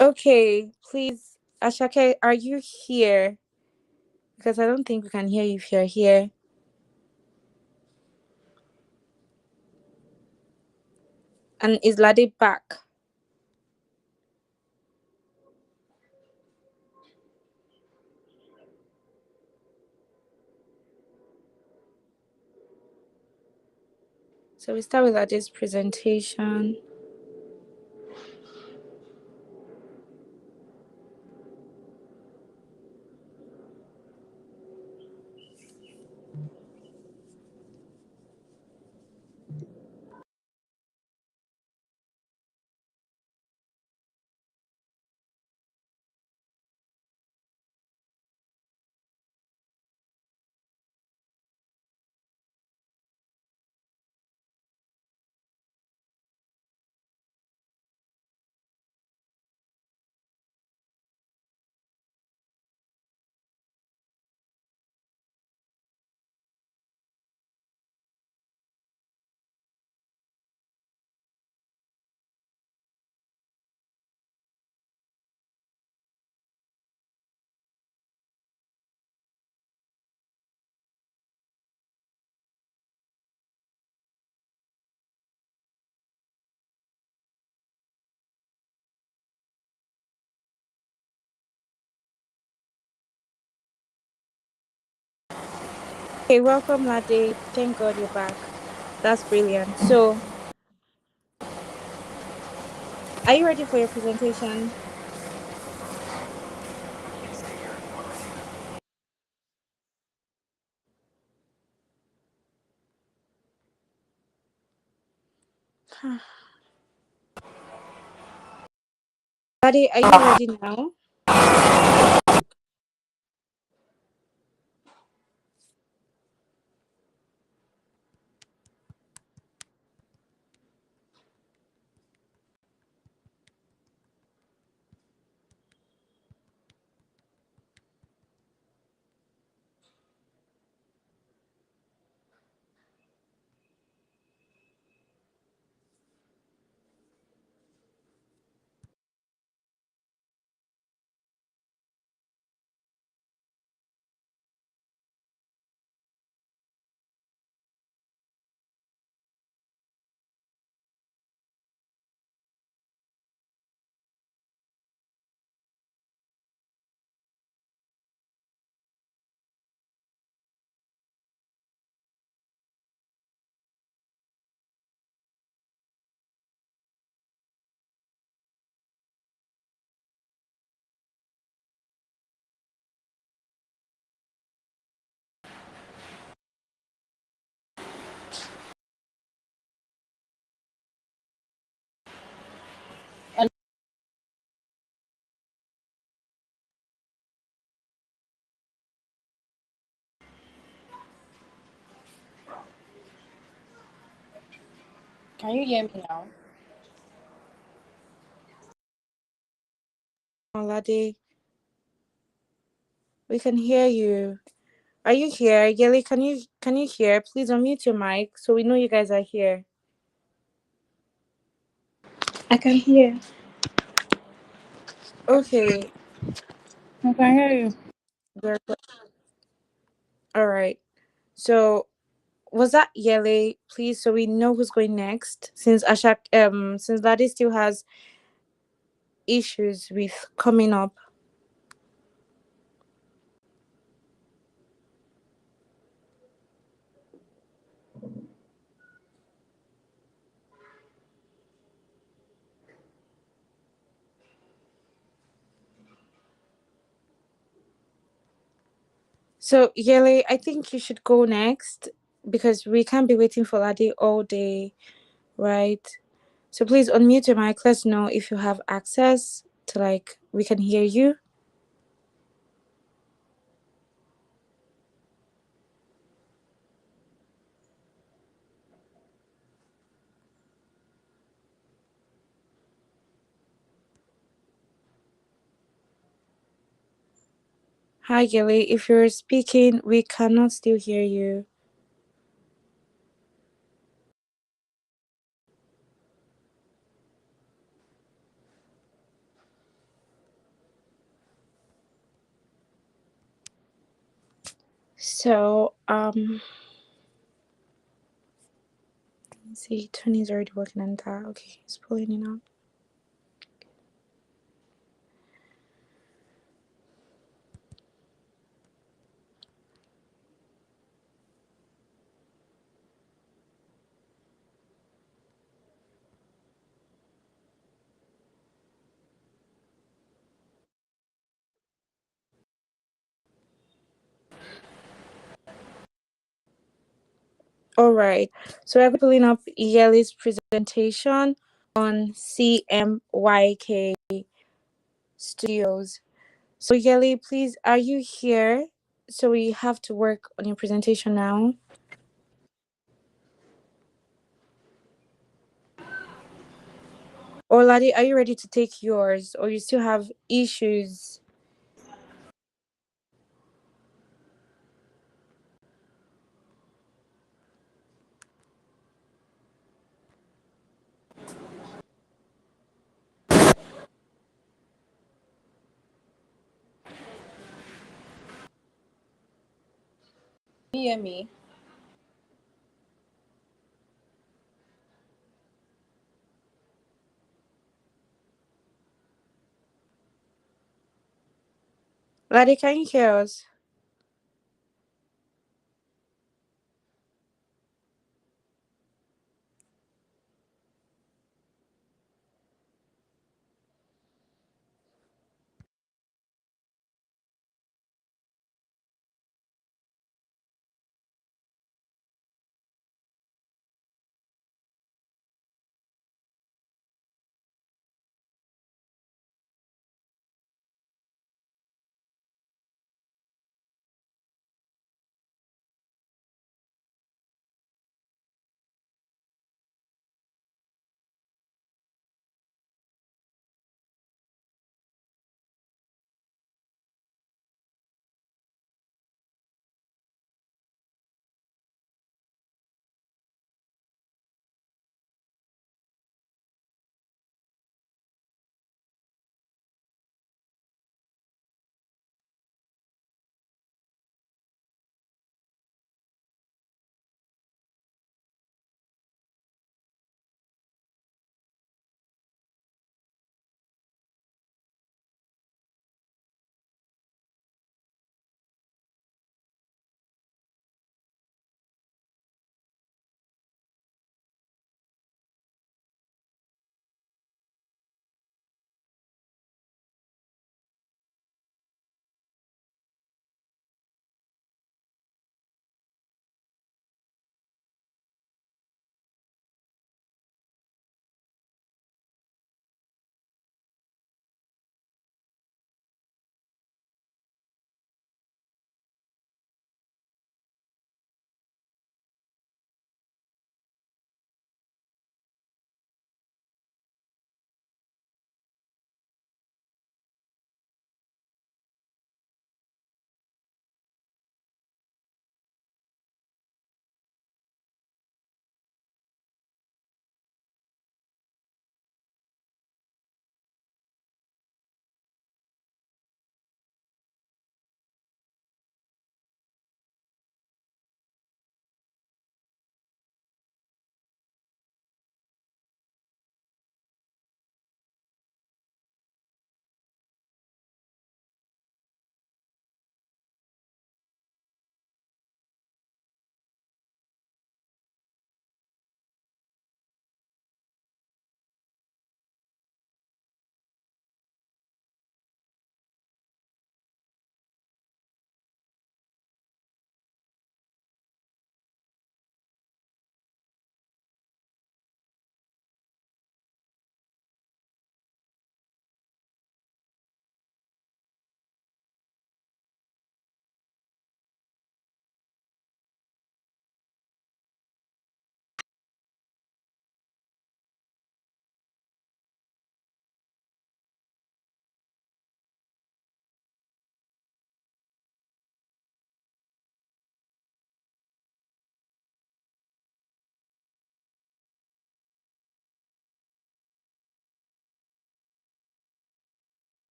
Okay, please, Ashake, are you here? Because I don't think we can hear you if you're here. And is Lade back? So we start with Lade's presentation. Okay, welcome, Lade. Thank God you're back. That's brilliant. So, are you ready for your presentation? Lade, are you ready now? Can you hear me now? Lade, we can hear you. Are you here? Yeli, can you hear? Please unmute your mic so we know you guys are here. I can hear. Okay. I can hear you. we're go- All right. So was that Yele, please, so we know who's going next? Since Lade still has issues with coming up. So Yele, I think you should go next because we can't be waiting for Lade all day, right? So please unmute your mic. Let's know if you have access to, like, we can hear you. Hi Yele, if you're speaking, we cannot still hear you. So let's see, Tony's already working on that. Okay, he's pulling it up. All right. So we're pulling up Yele's presentation on CMYK Studios. So Yele, please, are you here? So we have to work on your presentation now. Or Ladi, are you ready to take yours? Or you still have issues? Can you hear me? Ladi, can you hear us?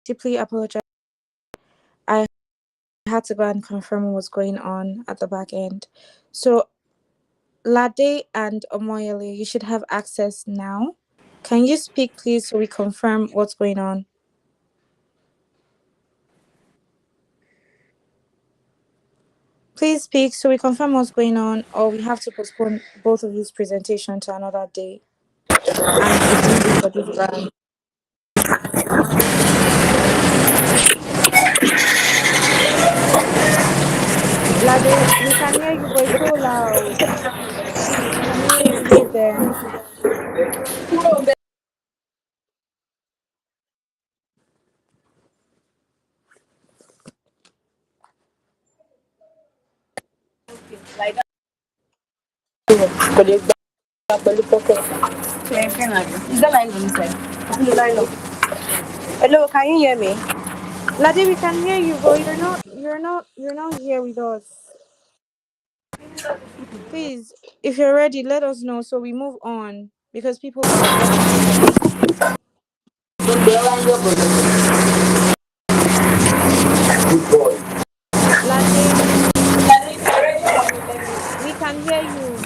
deeply apologize. I had to go and confirm what was going on at the back end. So, Lade and Omoyele, you should have access now. Can you speak, please, so we confirm what's going on? Please speak so we confirm what's going on, or we have to postpone both of these presentation to another day. And it's easy for this brand. Lade, we can hear you, but it's so loud. Please, can you leave there? Is that line on inside? Hello, can you hear me? Lade, we can hear you, but you're not here with us. Please, if you're ready, let us know so we move on because people are getting tired. Lade, we can hear you.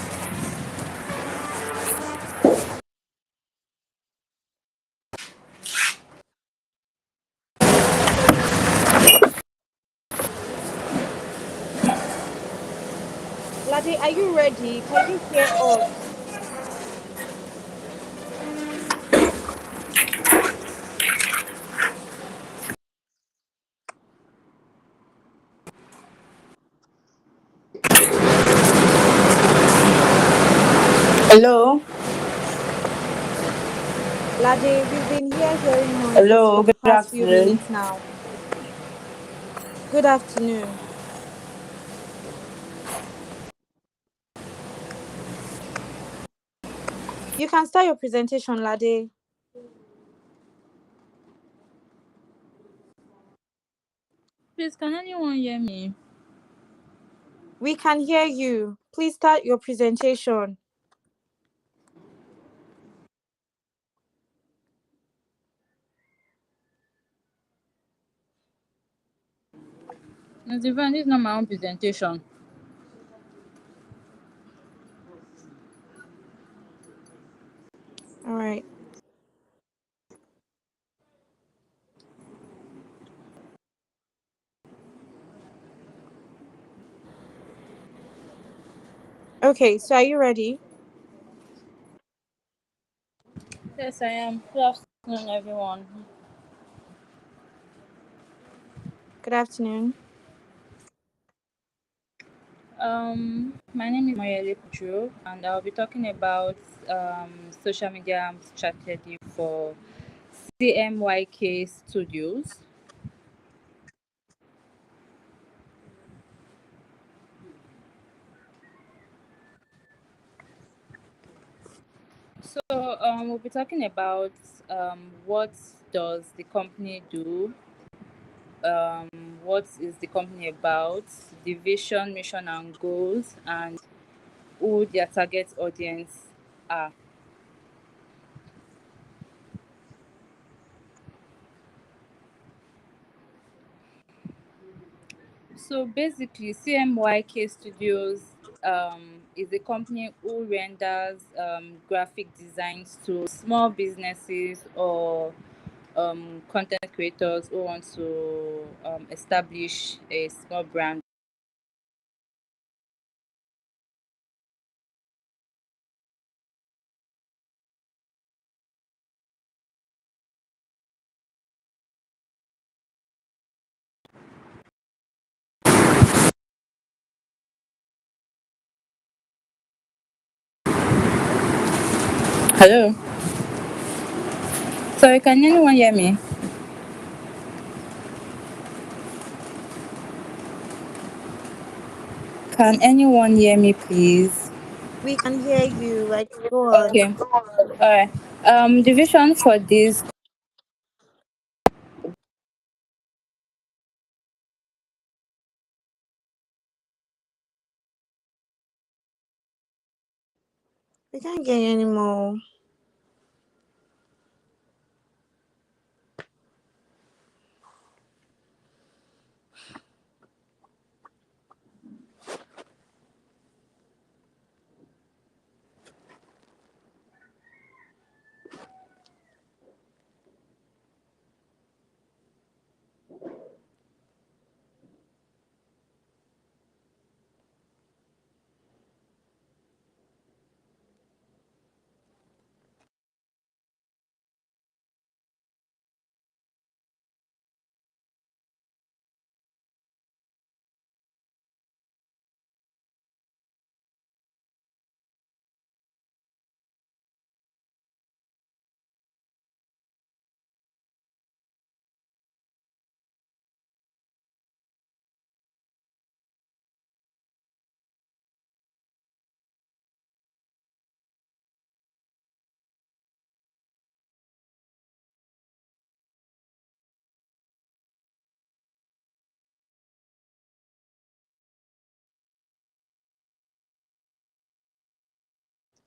Lade, are you ready? Can you hear us? Hello? Lade, we've been here hearing noises Hello, for the good past few afternoon. minutes now. Good afternoon. You can start your presentation, Lade. Please, can anyone hear me? We can hear you. Please start your presentation. Miss Yvonne, this is not my own presentation. All right. Okay, so are you ready? Yes, I am. Good afternoon, everyone. Good afternoon. My name is Moyele Puchu, and I'll be talking about social media strategy for CMYK Studios. So, we'll be talking about what does the company do, um, what is the company about, the vision, mission, and goals, and who their target audience are. So basically, CMYK Studios is a company who renders graphic designs to small businesses or content creators who want to establish a small brand. Hello. Sorry, can anyone hear me? Can anyone hear me, please? We can hear you. Like, go on. Okay. All right. The vision for this. We can't get you anymore.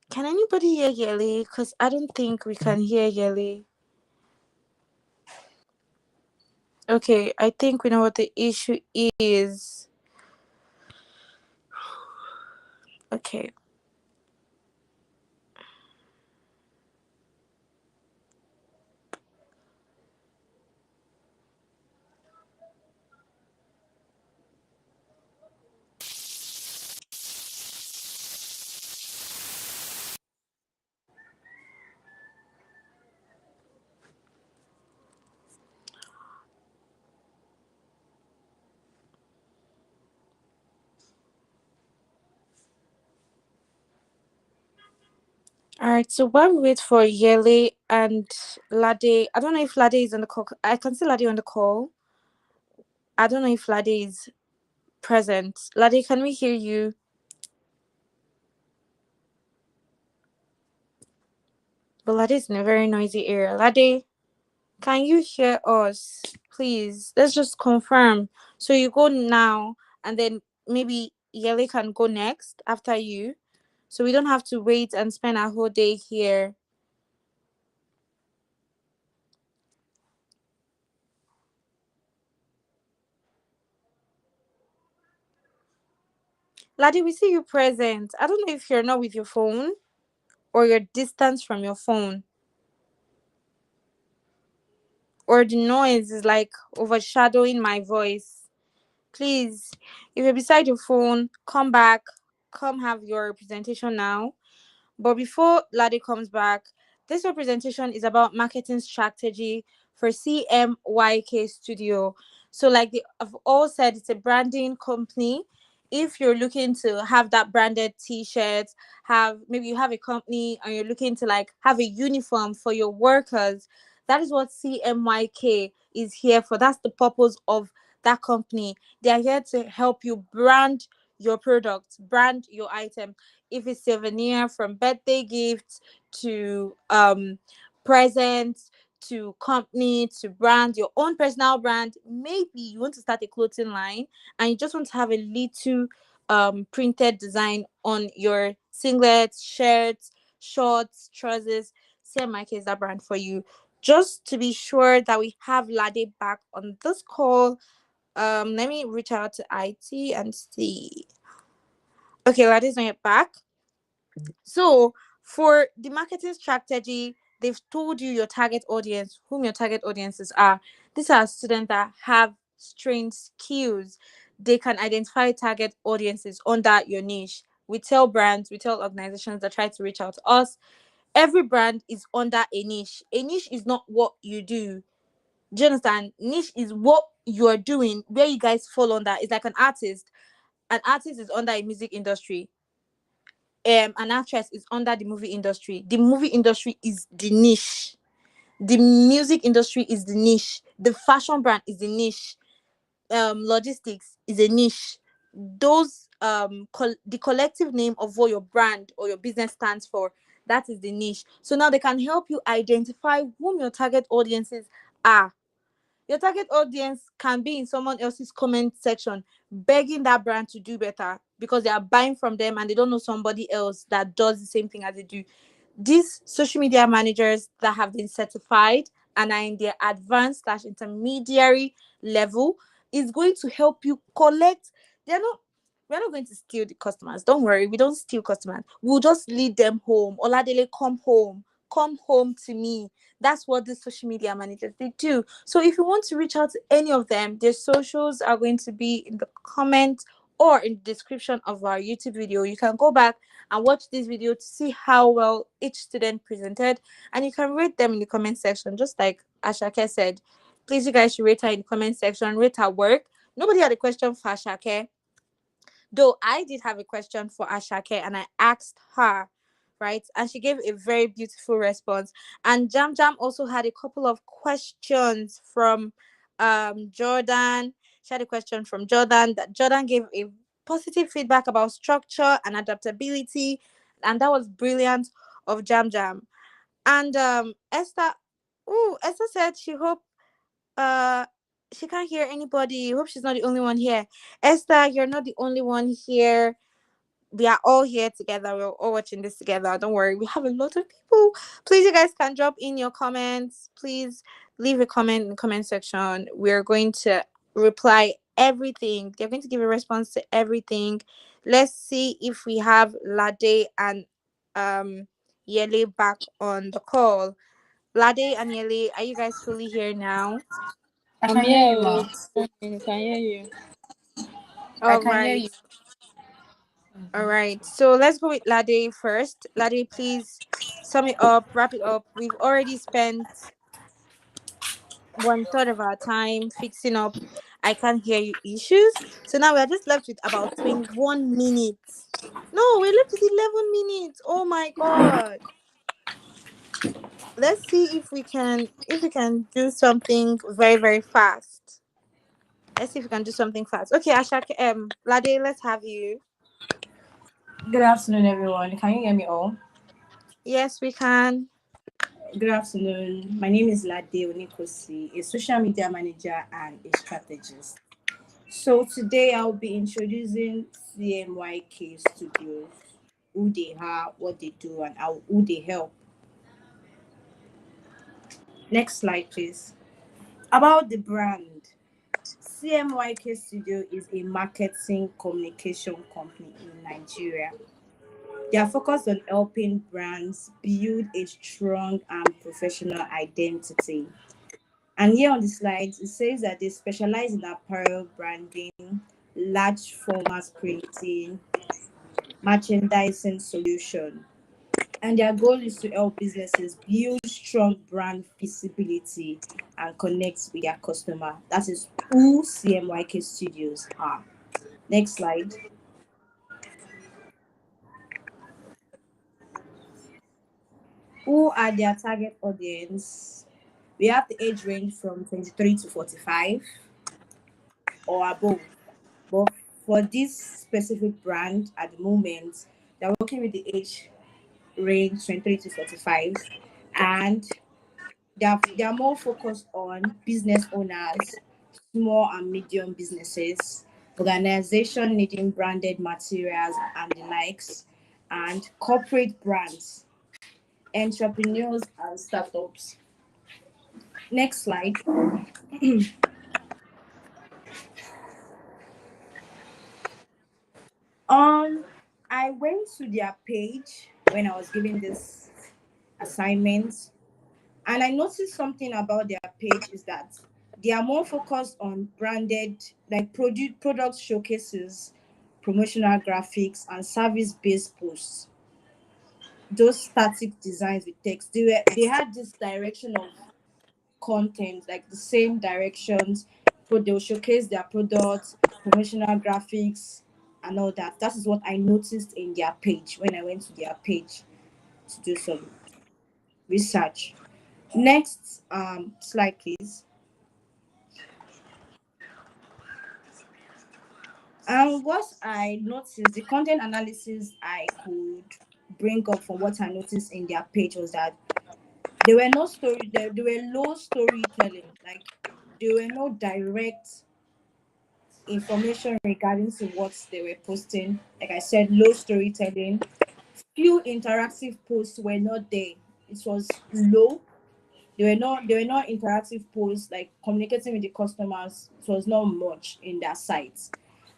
Can anybody hear Yele? Because I don't think we can hear Yele. Okay, I think we know what the issue is. Okay. All right. So while we wait for Yele and Lade, I don't know if Lade is on the call. I can see Lade on the call. I don't know if Lade is present. Lade, can we hear you? But Lade is in a very noisy area. Lade, can you hear us? Please, let's just confirm. So you go now, and then maybe Yele can go next after you. So we don't have to wait and spend a whole day here. Ladi, we see you present. I don't know if you're not with your phone or you're distant from your phone, or the noise is like overshadowing my voice. Please, if you're beside your phone, come back. Come have your presentation now. But before Lade comes back, this representation is about marketing strategy for CMYK Studio. So, like they have all said, it's a branding company. If you're looking to have that branded T-shirt, have maybe you have a company and you're looking to like have a uniform for your workers, that is what CMYK is here for. That's the purpose of that company. They are here to help you brand your product, brand your item, if it's souvenir, from birthday gifts to presents to company to brand, your own personal brand. Maybe you want to start a clothing line and you just want to have a little printed design on your singlets, shirts, shorts, trousers. CMYK is that brand for you. Just to be sure that we have Lade back on this call, let me reach out to IT and see. Okay, Lade's not yet back. So for the marketing strategy, they've told you your target audience, whom your target audiences are. These are students that have strange skills. They can identify target audiences under your niche. We tell brands, we tell organizations that try to reach out to us. Every brand is under a niche. A niche is not what you do. Do you understand? Niche is what you are doing, where you guys fall under. It's like an artist. An artist is under a music industry, an actress is under the movie industry. The movie industry is the niche. The music industry is the niche. The fashion brand is the niche. Logistics is a niche. Those the collective name of what your brand or your business stands for, that is the niche. So now they can help you identify whom your target audiences are. Your target audience can be in someone else's comment section begging that brand to do better because they are buying from them and they don't know somebody else that does the same thing as they do. These social media managers that have been certified and are in their advanced slash intermediary level is going to help you collect. They're not We're not going to steal the customers. Don't worry, we don't steal customers. We'll just lead them home. Oladele, come home. Come home to me. That's what the social media managers they do. So if you want to reach out to any of them, their socials are going to be in the comment or in the description of our YouTube video. You can go back and watch this video to see how well each student presented, and you can rate them in the comment section, just like Ashake said. Please, you guys should rate her in the comment section, rate her work. Nobody had a question for Ashake, though I did have a question for Ashake and I asked her, right? And she gave a very beautiful response. And Jam Jam also had a couple of questions from Jordan. She had a question from Jordan that Jordan gave a positive feedback about structure and adaptability. And that was brilliant of Jam Jam. And Esther said she hope uh she can't hear anybody. Hope she's not the only one here. Esther, you're not the only one here. we are all here together. We're all watching this together. Don't worry, we have a lot of people. Please, you guys can drop in your comments. Please leave a comment in the comment section. We're going to reply everything. They're going to give a response to everything. Let's see if we have Lade and Yele back on the call. Lade and Yele, are you guys fully here now? I I'm can hear here. you, Oh. ma. I can hear you. I All can hear right. you. All right. So let's go with Lade first. Lade, please sum it up, wrap it up. We've already spent one third of our time fixing up I can't hear you issues. So now we're just left with about 21 minutes. No, we're left with 11 minutes. Oh my god. Let's see if we can do something very, very fast. Let's see if we can do something fast. Okay, Ashak, Lade, let's have you. Good afternoon, everyone. Can you hear me all? Yes, we can. Good afternoon. My name is Lade Onikosi, a social media manager and a strategist. So today I'll be introducing CMYK Studios, who they are, what they do, and who they help. Next slide, please. About the brand, CMYK Studio is a marketing communication company in Nigeria. They are focused on helping brands build a strong and professional identity. And here on the slides, it says that they specialize in apparel branding, large format printing, merchandising solution. And their goal is to help businesses build strong brand visibility and connect with their customer. That is who CMYK Studios are. Next slide. Who are their target audience? We have the age range from 23 to 45 or above. But for this specific brand at the moment, they're working with the age range 23 to 45, and they're more focused on business owners, small and medium businesses, organization needing branded materials and the likes, and corporate brands, entrepreneurs and startups. Next slide. Um, I went to their page when I was giving this assignment, and I noticed something about their page is that they are more focused on branded, like product showcases, promotional graphics, and service-based posts. Those static designs with text, they had this direction of content, like the same directions. But they'll showcase their products, promotional graphics, and all that. That is what I noticed in their page when I went to their page to do some research. Next slide, please. And what I noticed, the content analysis I could bring up from what I noticed in their page was that there were no story, there were low storytelling, like there were no direct information regarding to what they were posting. Like I said, low storytelling, few interactive posts were not there. It was low. There were not interactive posts like communicating with the customers. It was not much in their sites.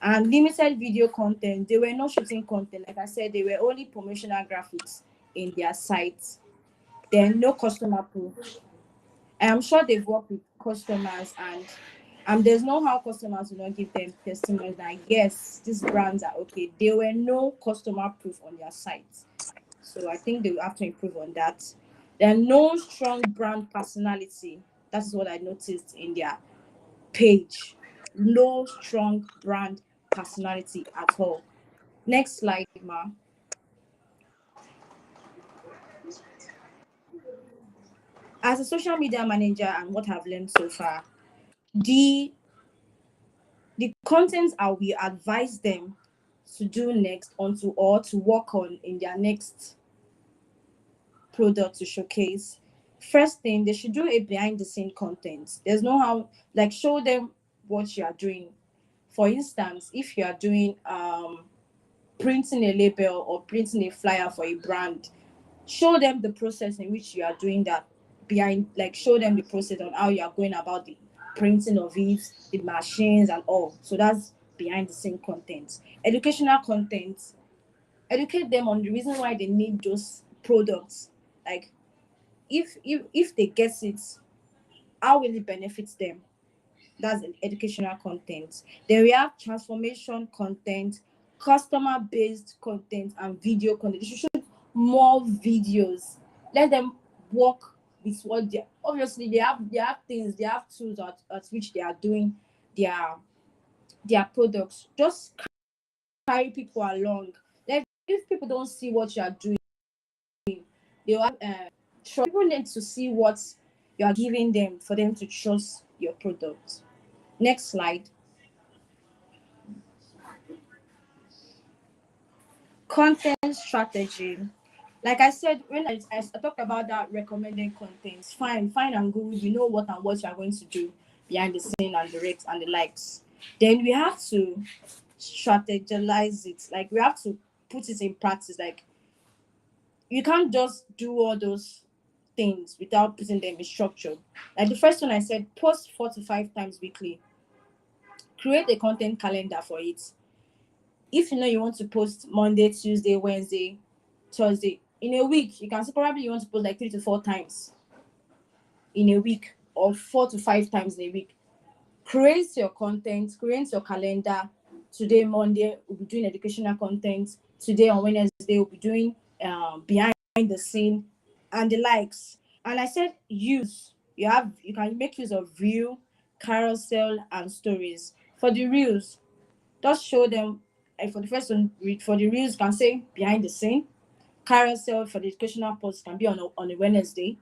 And limited video content. They were not shooting content. Like I said, they were only promotional graphics in their sites. Then no customer proof. And I'm sure they've worked with customers, and there's no how customers will not give them testimony that yes, these brands are okay. There were no customer proof on their sites. So I think they will have to improve on that. There are no strong brand personality. That is what I noticed in their page. No strong brand personality at all. Next slide, ma. As a social media manager and what I've learned so far, the the contents I will advise them to do next onto or to work on in their next product to showcase. First thing, they should do a behind the scene content. There's no how, like, show them what you are doing. For instance, if you are doing printing a label or printing a flyer for a brand, show them the process in which you are doing that behind, like show them the process on how you are going about the printing of it, the machines and all. So that's behind the scene content. Educational content, educate them on the reason why they need those products. Like if they get it, how will it benefit them? That's an educational content. Then we have transformation content, customer based content, and video content. You should shoot more videos. Let them work with what they obviously they have things, they have tools at which they are doing their products. Just carry people along. Like if people don't see what you are doing, they will have trust. People need to see what you are giving them for them to trust your product. Next slide. Content strategy. Like I said, when I talked about that recommended content, fine and good. You know what and what you are going to do behind the scene and the rates and the likes. Then we have to strategize it. Like we have to put it in practice. Like you can't just do all those things without putting them in structure. Like the first one I said, post 4 to 5 times weekly. Create a content calendar for it. If you know you want to post Monday, Tuesday, Wednesday, Thursday in a week, you can see probably you want to post like 3 to 4 times in a week or 4 to 5 times in a week. Create your content, create your calendar. Today, Monday, we'll be doing educational content. Today, on Wednesday, we'll be doing behind the scene and the likes. And I said use. You can make use of reel, carousel, and stories. For the reels, just show them. Like for the first one, for the reels, you can say behind the scene. Carousel for the educational post can be on a Wednesday.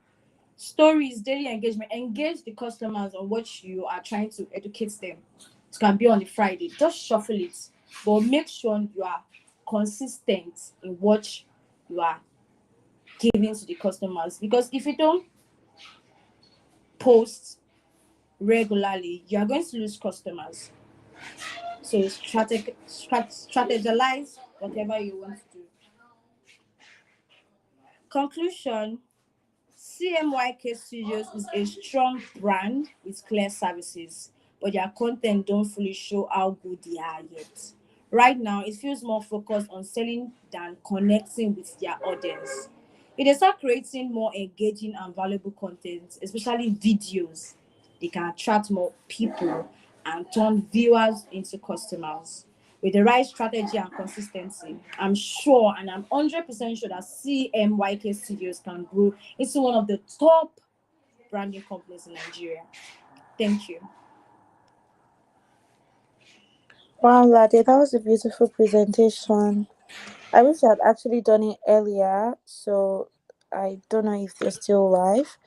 Stories, daily engagement. Engage the customers on what you are trying to educate them. It can be on a Friday. Just shuffle it, but make sure you are consistent in what you are giving to the customers. Because if you don't post regularly, you are going to lose customers. So strategize whatever you want to do. Conclusion: CMYK Studios is a strong brand with clear services, but their content don't fully show how good they are yet. Right now, it feels more focused on selling than connecting with their audience. If they start creating more engaging and valuable content, especially videos, they can attract more people and turn viewers into customers. With the right strategy and consistency, I'm sure and I'm 100% sure that CMYK Studios can grow into one of the top branding companies in Nigeria. Thank you. Wow, Lade, that was a beautiful presentation. I wish I had actually done it earlier, so I don't know if they're still live.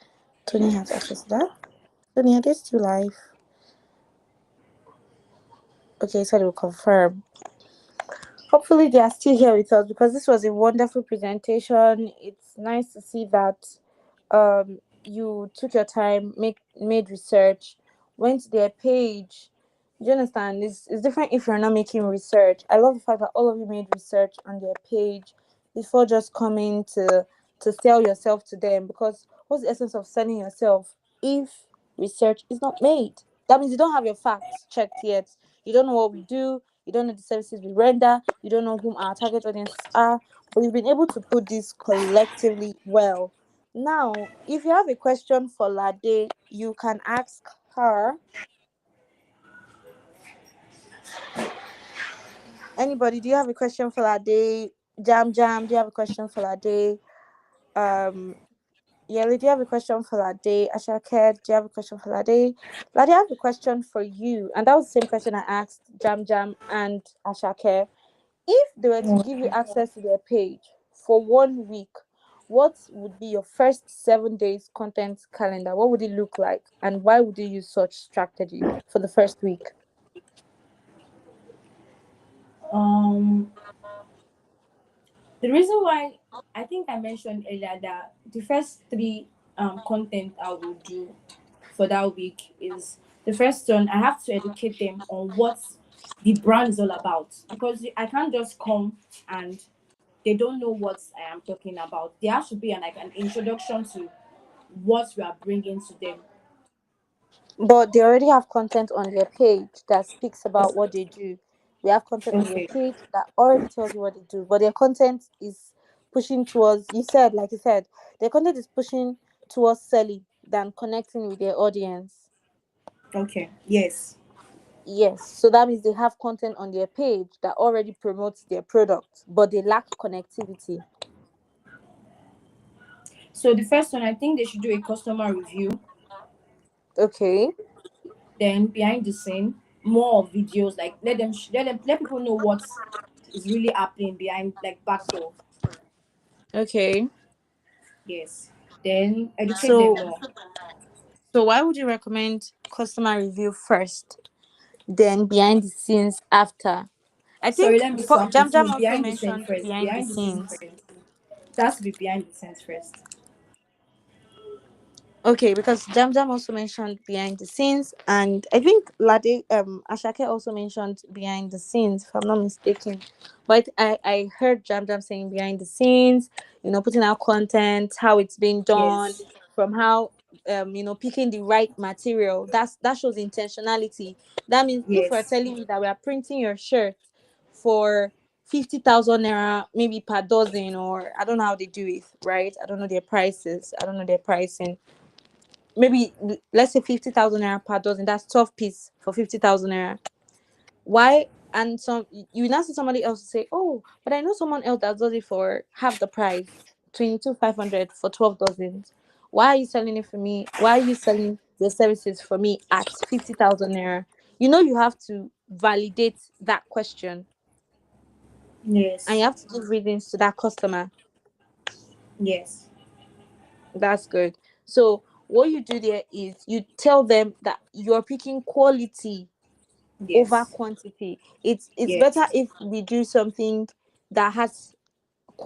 Tony has access to that. Tony, are they still live? Okay, so they will confirm. Hopefully, they are still here with us because this was a wonderful presentation. It's nice to see that you took your time, made research, went to their page. Do you understand? It's different if you're not making research. I love the fact that all of you made research on their page before just coming to sell yourself to them. Because what's the essence of selling yourself if research is not made? That means you don't have your facts checked yet. You don't know what we do. You don't know the services we render. You don't know whom our target audiences are. But you've been able to put this collectively well. Now, if you have a question for Lade, you can ask her. Anybody, do you have a question for Lade? Jam Jam, do you have a question for Lade? Um, Yeli, do you have a question for Lade? Ashake, do you have a question for Lade? Lade, I have a question for you. And that was the same question I asked Jam Jam and Ashake. If they were to give you access to their page for 1 week, what would be your first 7 days content calendar? What would it look like? And why would you use such strategy for the first week? Um, the reason why I think I mentioned earlier that the first three content I will do for that week is the first one. I have to educate them on what the brand is all about, because I can't just come and they don't know what I am talking about. There has to be like an introduction to what we are bringing to them. But they already have content on their page that speaks about Okay. what they do. We have content on their Okay. page that already tells you what they do, but their content is pushing towards, you said, like you said, their content is pushing towards selling than connecting with their audience. Okay. Yes. Yes, so that means they have content on their page that already promotes their product, but they lack connectivity. So the first one, I think they should do a customer review. Okay, Then behind the scene, more of videos. Like let people know what is really happening behind, like back door. okay. Yes. Then educate them So, more. so why would you recommend customer review first, then behind the scenes after? I Sorry, think let me stop Jam with Jam you. also Behind the scenes mentioned first. behind the Behind the scenes scenes. first. It has to be behind the scenes first. Okay, because Jam Jam also mentioned behind the scenes, and I think Lade Ashake also mentioned behind the scenes, if I'm not mistaken. But I heard Jam Jam saying behind the scenes, putting out content, how it's being done, Yes. from how picking the right material. That shows intentionality. That means if we're Yes. telling you that we are printing your shirt for 50,000 naira, maybe per dozen, or I don't know how they do it, right? I don't know their prices. I don't know their pricing. Maybe let's say 50,000 naira per dozen. That's 12 piece for 50,000 naira. Why? And some you now see somebody else say, oh, but I know someone else that does it for half the price, 22,500 for 12 dozens. Why are you selling it for me? Why are you selling your services for me at 50,000 naira? You have to validate that question, and you Yes. have to give reasons to that customer. Yes. That's good. So what you do there is you tell them that you're picking quality over Yes. quantity. It's better Yes. if we do something that has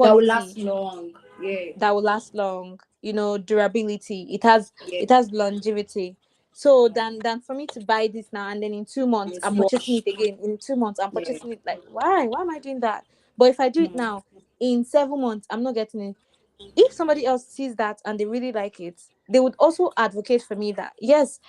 That will last quality, long. Yeah. that will last long, durability. It has Yes. longevity. So than for me to buy this now and then in 2 months It's I'm purchasing wash. it again. In 2 months I'm Yeah. purchasing it. Like, why am I doing that? But if I do it Mm. now, in 7 months I'm not getting it. If somebody else sees that and they really like it, they would also advocate for me that yes,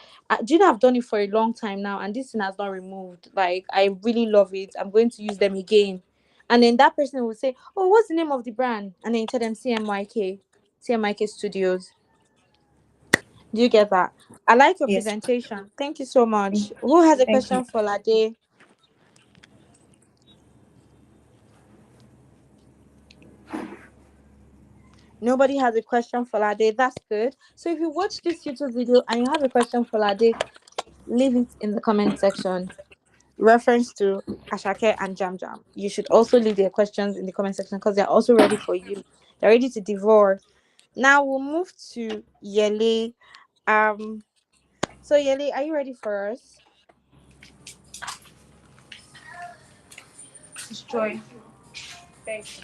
Gina, I've done it for a long time now and this thing has not removed. Like, I really love it. I'm going to use them again. And then that person will say, oh, what's the name of the brand? And then you tell them CMYK Studios. Do you get that? I like your Yes. presentation. Thank you so Thank much. Who has a thank you. question for Lade? Nobody has a question for Lade. That's good. So if you watch this YouTube video and you have a question for Lade, leave it in the comment section. Reference to Ashake and Jam Jam. You should also leave their questions in the comment section because they're also ready for you. They're ready to devour. Now we'll move to Yele. Um, so Yele, are you ready for us? Destroy. Thank you.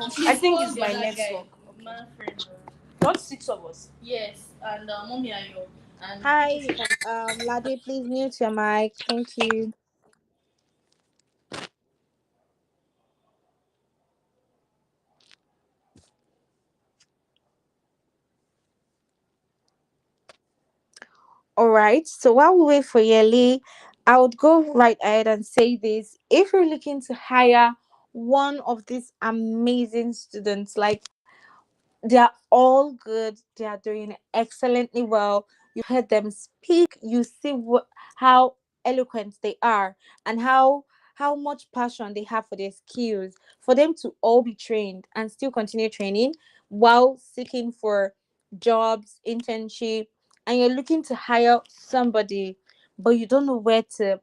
I Please think call it's the my other guy, network. Okay. man friend. Not six of us. Yes, and mommy and your and Hi, Lade, please mute your mic. Thank you. All right. So while we wait for Yele, I would go right ahead and say this. If you're looking to hire one of these amazing students, like, they are all good, they are doing excellently well. You heard them speak, you see how eloquent they are, and how much passion they have for their skills. For them to all be trained and still continue training while seeking for jobs, internship, and you're looking to hire somebody, but you don't know where to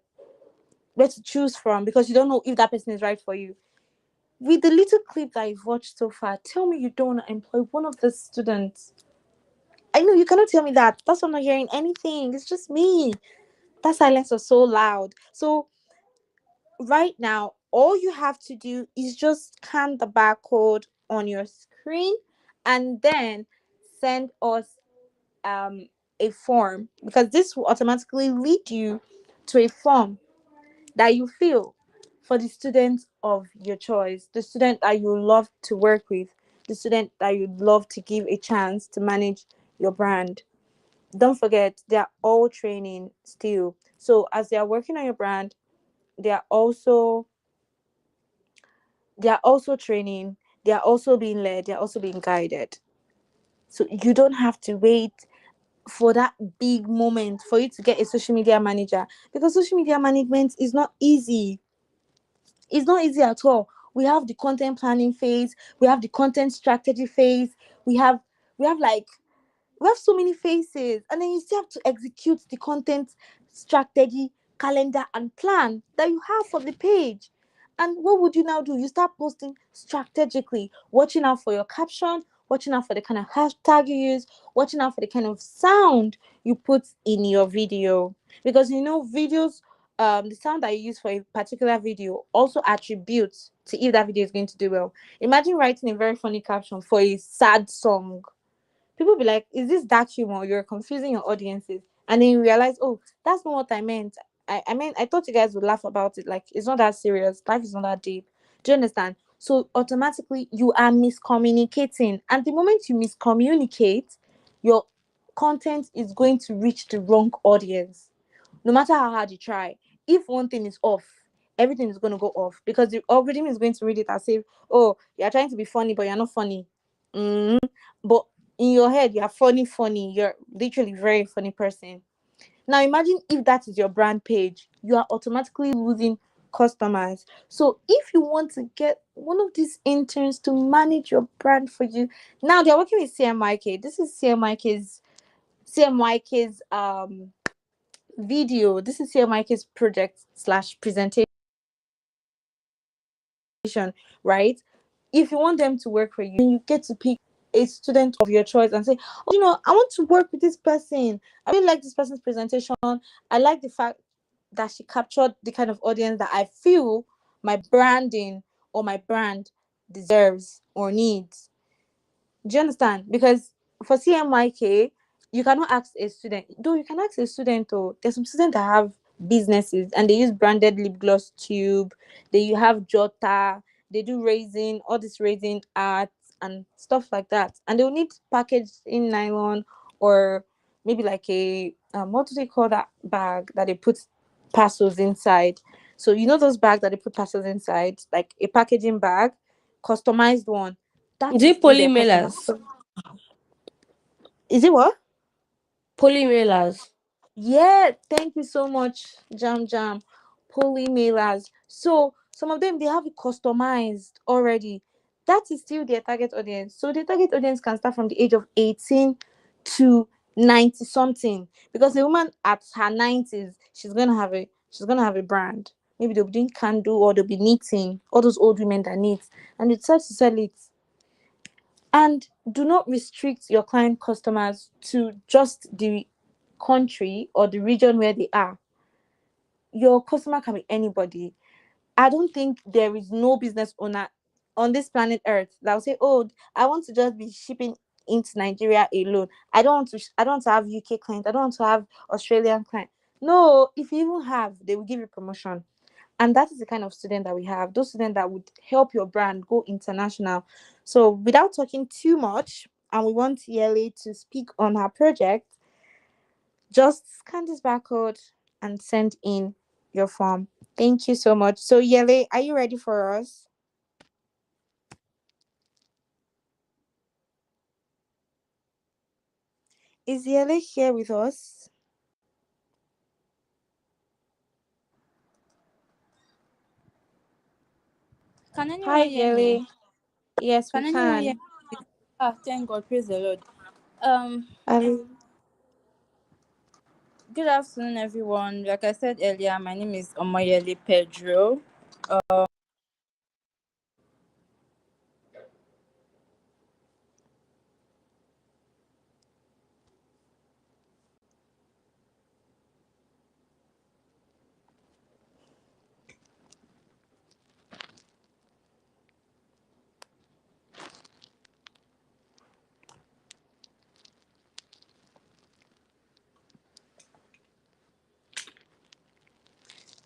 choose from because you don't know if that person is right for you. With the little clip that you've watched so far, tell me you don't want to employ one of the students. I know you cannot tell me that. That's why I'm not hearing anything. It's just me. That silence was so loud. So right now, all you have to do is just scan the barcode on your screen and then send us um a form, because this will automatically lead you to a form. that you feel for the student of your choice, the student that you love to work with, the student that you'd love to give a chance to manage your brand. Don't forget, they are all training still. So as they are working on your brand, they are also training, they are also being led, they are also being guided. So you don't have to wait for that big moment for you to get a social media manager, because social media management is not easy. It's not easy at all. We have the content planning phase, we have the content strategy phase, we have like we have so many faces, and then you still have to execute the content strategy, calendar, and plan that you have for the page. And what would you now do? You start posting strategically, watching out for your caption, watching out for the kind of hashtag you use, watching out for the kind of sound you put in your video, because videos, the sound that you use for a particular video also attributes to if that video is going to do well. Imagine writing a very funny caption for a sad song. People be like, is this dark humor? You're confusing your audiences. And then you realize, oh, that's not what I meant. I mean, I thought you guys would laugh about it. Like, it's not that serious. Life is not that deep. Do you understand? So automatically you are miscommunicating. And the moment you miscommunicate, your content is going to reach the wrong audience. No matter how hard you try, if one thing is off, everything is going to go off, because the algorithm is going to read it as if, oh, you're trying to be funny, but you're not funny. But in your head, you're funny. You're literally very funny person. Now imagine if that is your brand page, you are automatically losing customers. So if you want to get one of these interns to manage your brand for you, now they're working with CMYK. This is CMYK's video. This is CMYK's project slash presentation, right? If you want them to work for you, you get to pick a student of your choice and say, oh, I want to work with this person. I really like this person's presentation. I like the fact that she captured the kind of audience that I feel my branding or my brand deserves or needs. Do you understand? Because for CMYK, you cannot ask a student, though you can ask a student, though. There's some students that have businesses and they use branded lip gloss tube, they you have Jota, they do raising, all this raising art and stuff like that. And they'll need packaged in nylon, or maybe like a what do they call that bag that they put parcels inside? So those bags that they put parcels inside, like a packaging bag, customized one. That Is is it still their customer. polymailers? So is it what? Polymailers. Yeah, thank you so much, Jam Jam. Poly mailers. So some of them they have it customized already. That is still their target audience. So the target audience can start from the age of 18 to 90 something. Because a woman at her 90s, she's gonna have a brand. Maybe they'll be doing candle, or they'll be knitting, all those old women that knit, and they decide to sell it. And do not restrict your client customers to just the country or the region where they are. Your customer can be anybody. I don't think there is no business owner on this planet Earth that will say, "Oh, I want to just be shipping into Nigeria alone. I don't want to have UK client. I don't want to have Australian client." No, if you even have, they will give you promotion. And that is the kind of student that we have, those students that would help your brand go international. So without talking too much, and we want Yele to speak on her project, just scan this barcode and send in your form. Thank you so much. So Yele, are you ready for us? Is Yele here with us? Can Hi anyone hear me? Yele. Yes, we Can anyone hear can. me? Ah, thank God, praise the Lord. Um, Um, Good afternoon, everyone. Like I said earlier, my name is Omoyele Pedro.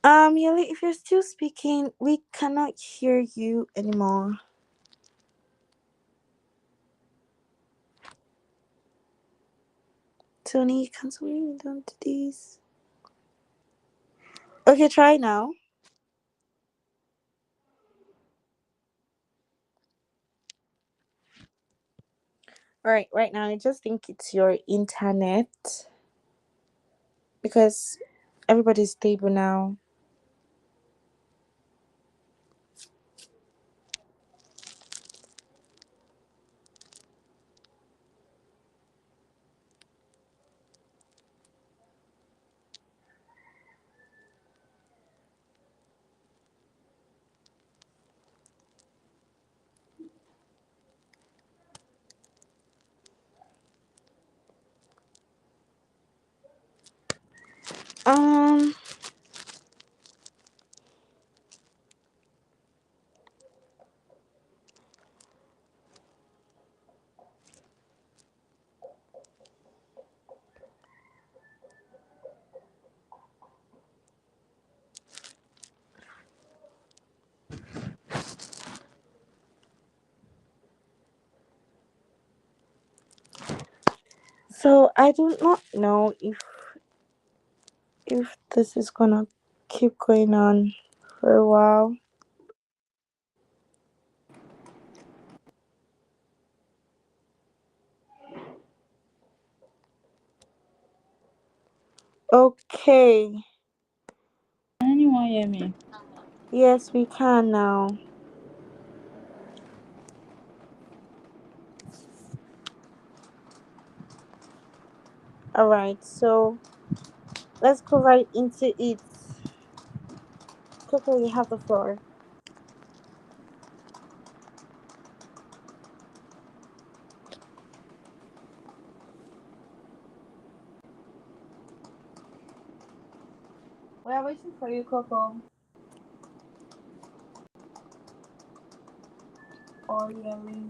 Yali, if you're still speaking, we cannot hear you anymore. Tony, can somebody down to this? Okay, try now. All right, right now I just think it's your internet because everybody's stable now. Um. So I do not know if this is gonna keep going on for a while. Okay. Can anyone hear me? Yes, we can now. All right. So let's go right into it. Coco, you have the floor. We are waiting for you, Coco. Or Yeri.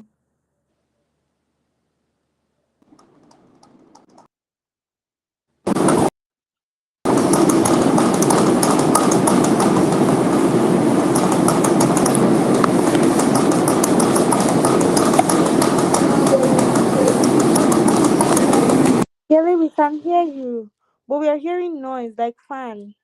Yeri, we can hear you, but we are hearing noise like fan.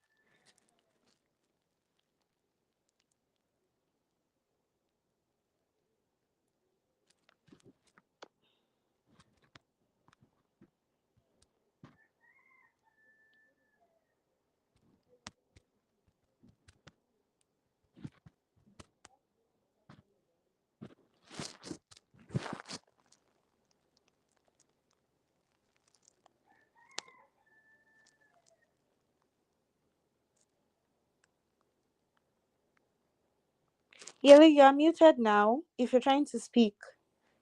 Yeri, you are muted now. If you're trying to speak,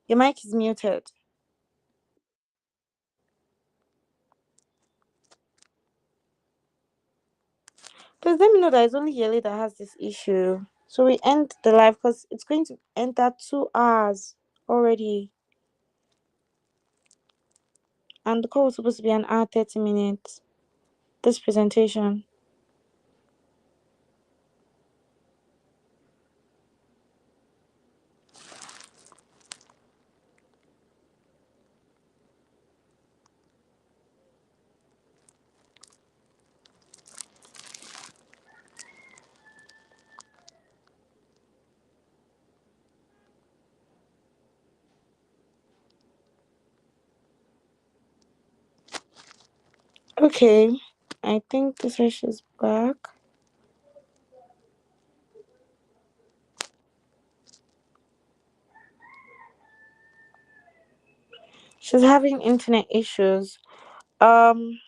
your mic is muted. Please let me know that it's only Yeli that has this issue. So we end the live because it's going to enter 2 hours already. And the call was supposed to be an hour 30 minutes. This presentation. Okay. I think this is back. She's having internet issues. Um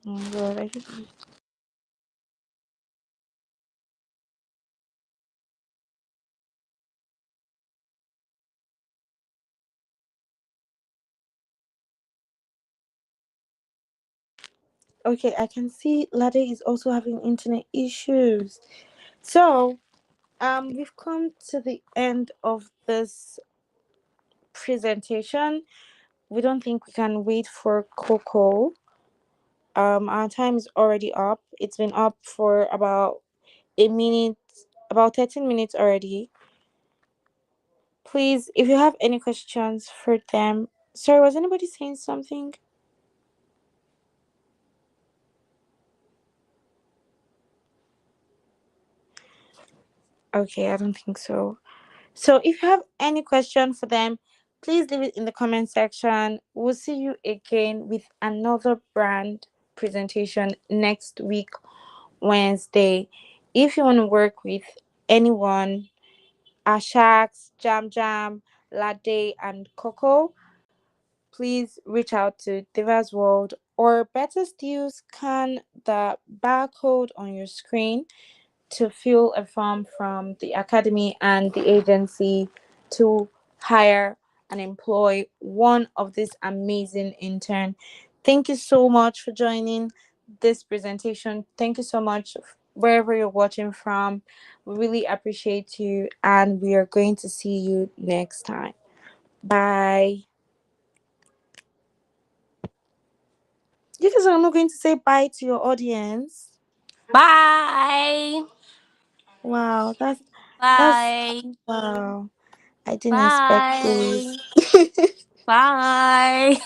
oh God, I just Okay, I can see Lade is also having internet issues. So, we've come to the end of this presentation. We don't think we can wait for Coco. Our time is already up. It's been up for about a minute, about 13 minutes already. Please, if you have any questions for them. Sorry, was anybody saying something? Okay, I don't think so. So if you have any question for them, please leave it in the comment section. We'll see you again with another brand presentation next week, Wednesday. If you want to work with anyone, Ashax, Jam Jam, Lade, and Coco, please reach out to Diva's World, or better still, scan the barcode on your screen to fill a form from the academy and the agency to hire and employ one of these amazing intern. Thank you so much for joining this presentation. Thank you so much wherever you're watching from. We really appreciate you, and we are going to see you next time. Bye. You guys are not going to say bye to your audience. Bye. Wow, that's Bye. wow. I didn't expect this. Bye.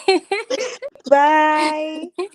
Bye. Bye.